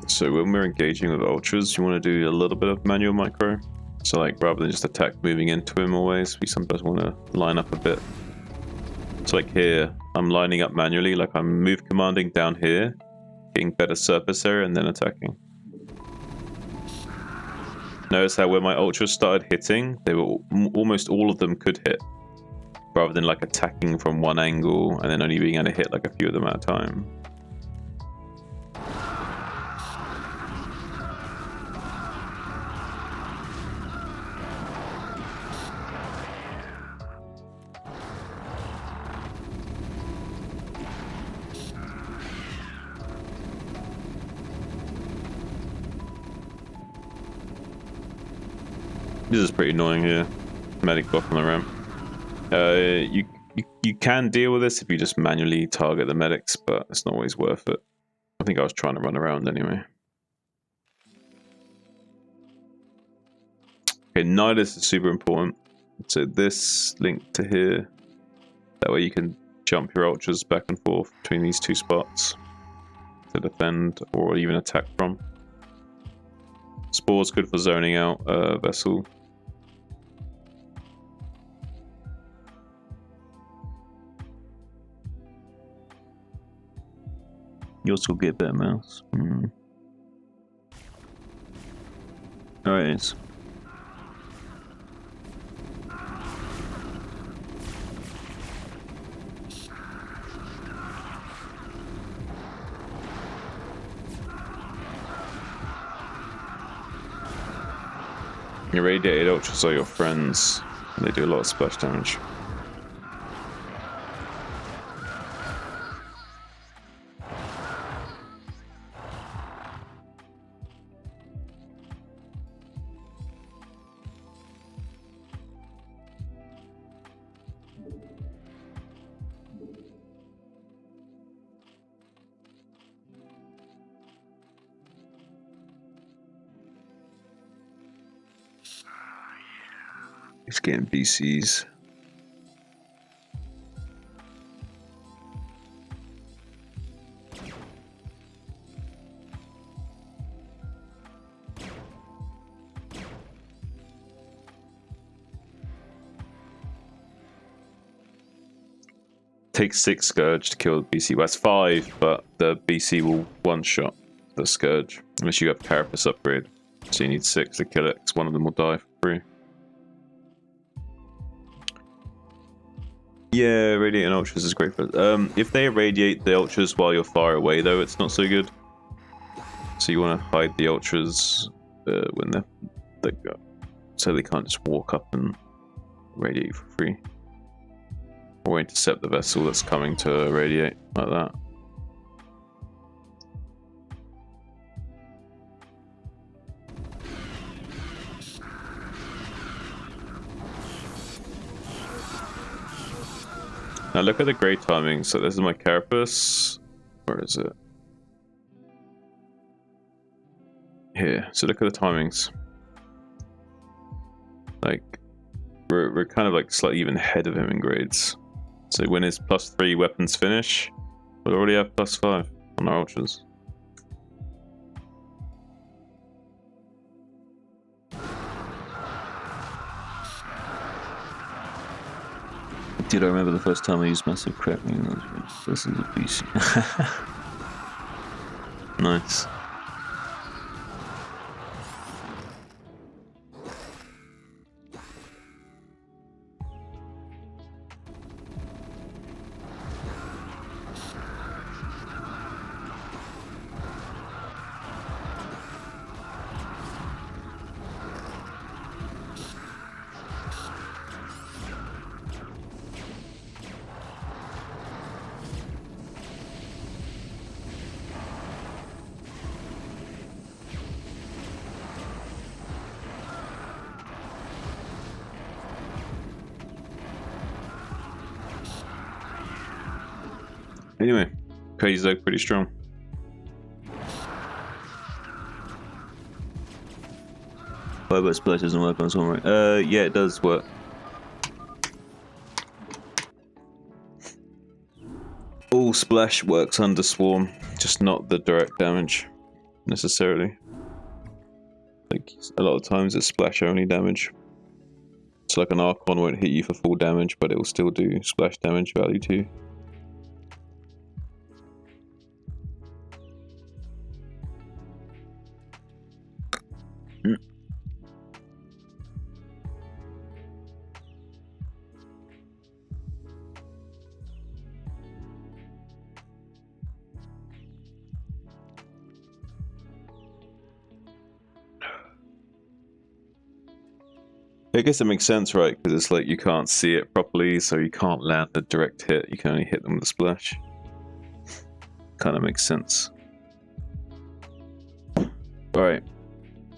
So when we're engaging with ultras, you want to do a little bit of manual micro. So like, rather than just attack moving into him always, we sometimes want to line up a bit. So like here, I'm lining up manually, like I'm move commanding down here, getting better surface area, and then attacking. Notice how when my ultras started hitting, they were almost all of them could hit, rather than like attacking from one angle and then only being able to hit like a few of them at a time. This is pretty annoying here. Medic block on the ramp. You can deal with this if you just manually target the medics, but it's not always worth it. I think I was trying to run around anyway. Okay, Nihilus is super important. So this link to here, that way you can jump your ultras back and forth between these two spots to defend or even attack from. Spore's good for zoning out a vessel. You also get better mouse. Alright. Your radiated ultras are your friends. They do a lot of splash damage. He's getting BCs. Takes 6 Scourge to kill the BC. Well, that's 5, but the BC will one-shot the Scourge. Unless you have Carapace upgrade. So you need 6 to kill it, because one of them will die for free. Yeah, radiating ultras is great for if they irradiate the ultras while you're far away, though, it's not so good. So you want to hide the ultras when they go, so they can't just walk up and radiate you for free, or intercept the vessel that's coming to radiate like that. Now look at the grey timing. So this is my Carapace. Where is it? Here. So look at the timings. Like, we're kind of like slightly even ahead of him in grades. So when his +3 weapons finish, we'll already have +5 on our ultras. Dude, I remember the first time I used Massive Crackling. This is a BC. Nice. Anyway, Crazy Zerg pretty strong. But Splash doesn't work on Swarm, right? Yeah, it does work. All Splash works under Swarm, just not the direct damage, necessarily. Like, a lot of times it's Splash only damage. So like an Archon won't hit you for full damage, but it will still do Splash damage value too. I guess it makes sense, right? Because it's like you can't see it properly, so you can't land a direct hit. You can only hit them with a splash. Kind of makes sense. Alright.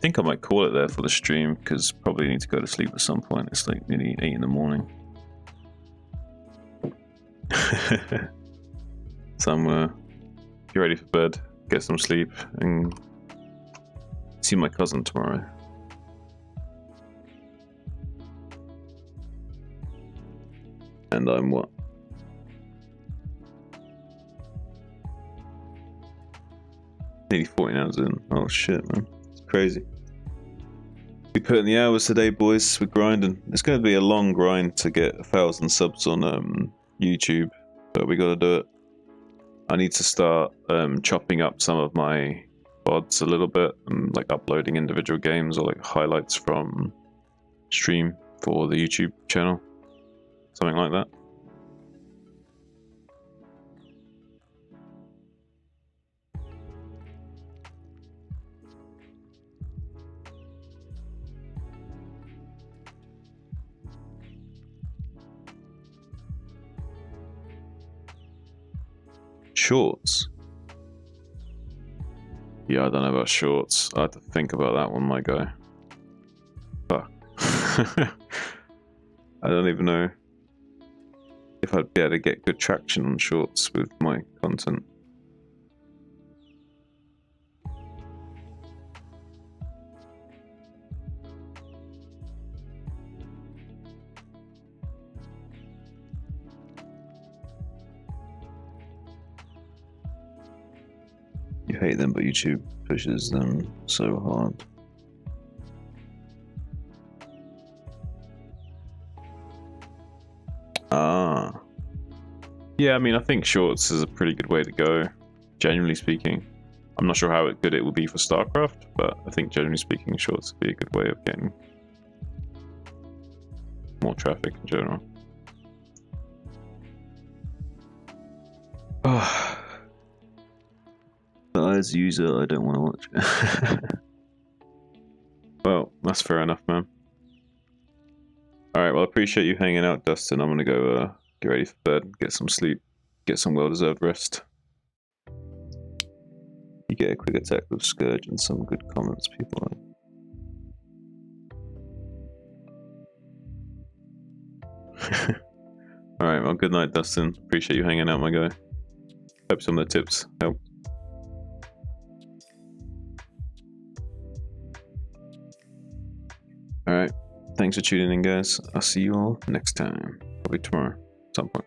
think I might call it there for the stream because probably need to go to sleep at some point. It's like nearly 8 in the morning. So I'm gonna get ready for bed, get some sleep, and see my cousin tomorrow. And I'm what? Nearly 14 hours in. Oh shit, man. It's crazy. We put in the hours today, boys. We're grinding. It's going to be a long grind to get 1,000 subs on YouTube, but we got to do it. I need to start chopping up some of my VODs a little bit and like uploading individual games or like highlights from stream for the YouTube channel. Something like that. Shorts. Yeah, I don't know about shorts. I have to think about that one, my guy. Fuck. I don't even know if I'd be able to get good traction on shorts with my content. You hate them, but YouTube pushes them so hard. Ah. Yeah, I mean, I think shorts is a pretty good way to go, generally speaking. I'm not sure how good it will be for StarCraft, but I think generally speaking, shorts would be a good way of getting more traffic in general. Oh. But as a user, I don't want to watch it. Well, that's fair enough, man. Alright, well, I appreciate you hanging out, Dustin. I'm gonna go get ready for bed, get some sleep, get some well-deserved rest. You get a quick attack with Scourge and some good comments, people. Alright, well, good night, Dustin. Appreciate you hanging out, my guy. Hope some of the tips help. Alright, thanks for tuning in, guys. I'll see you all next time. Probably tomorrow, at some point.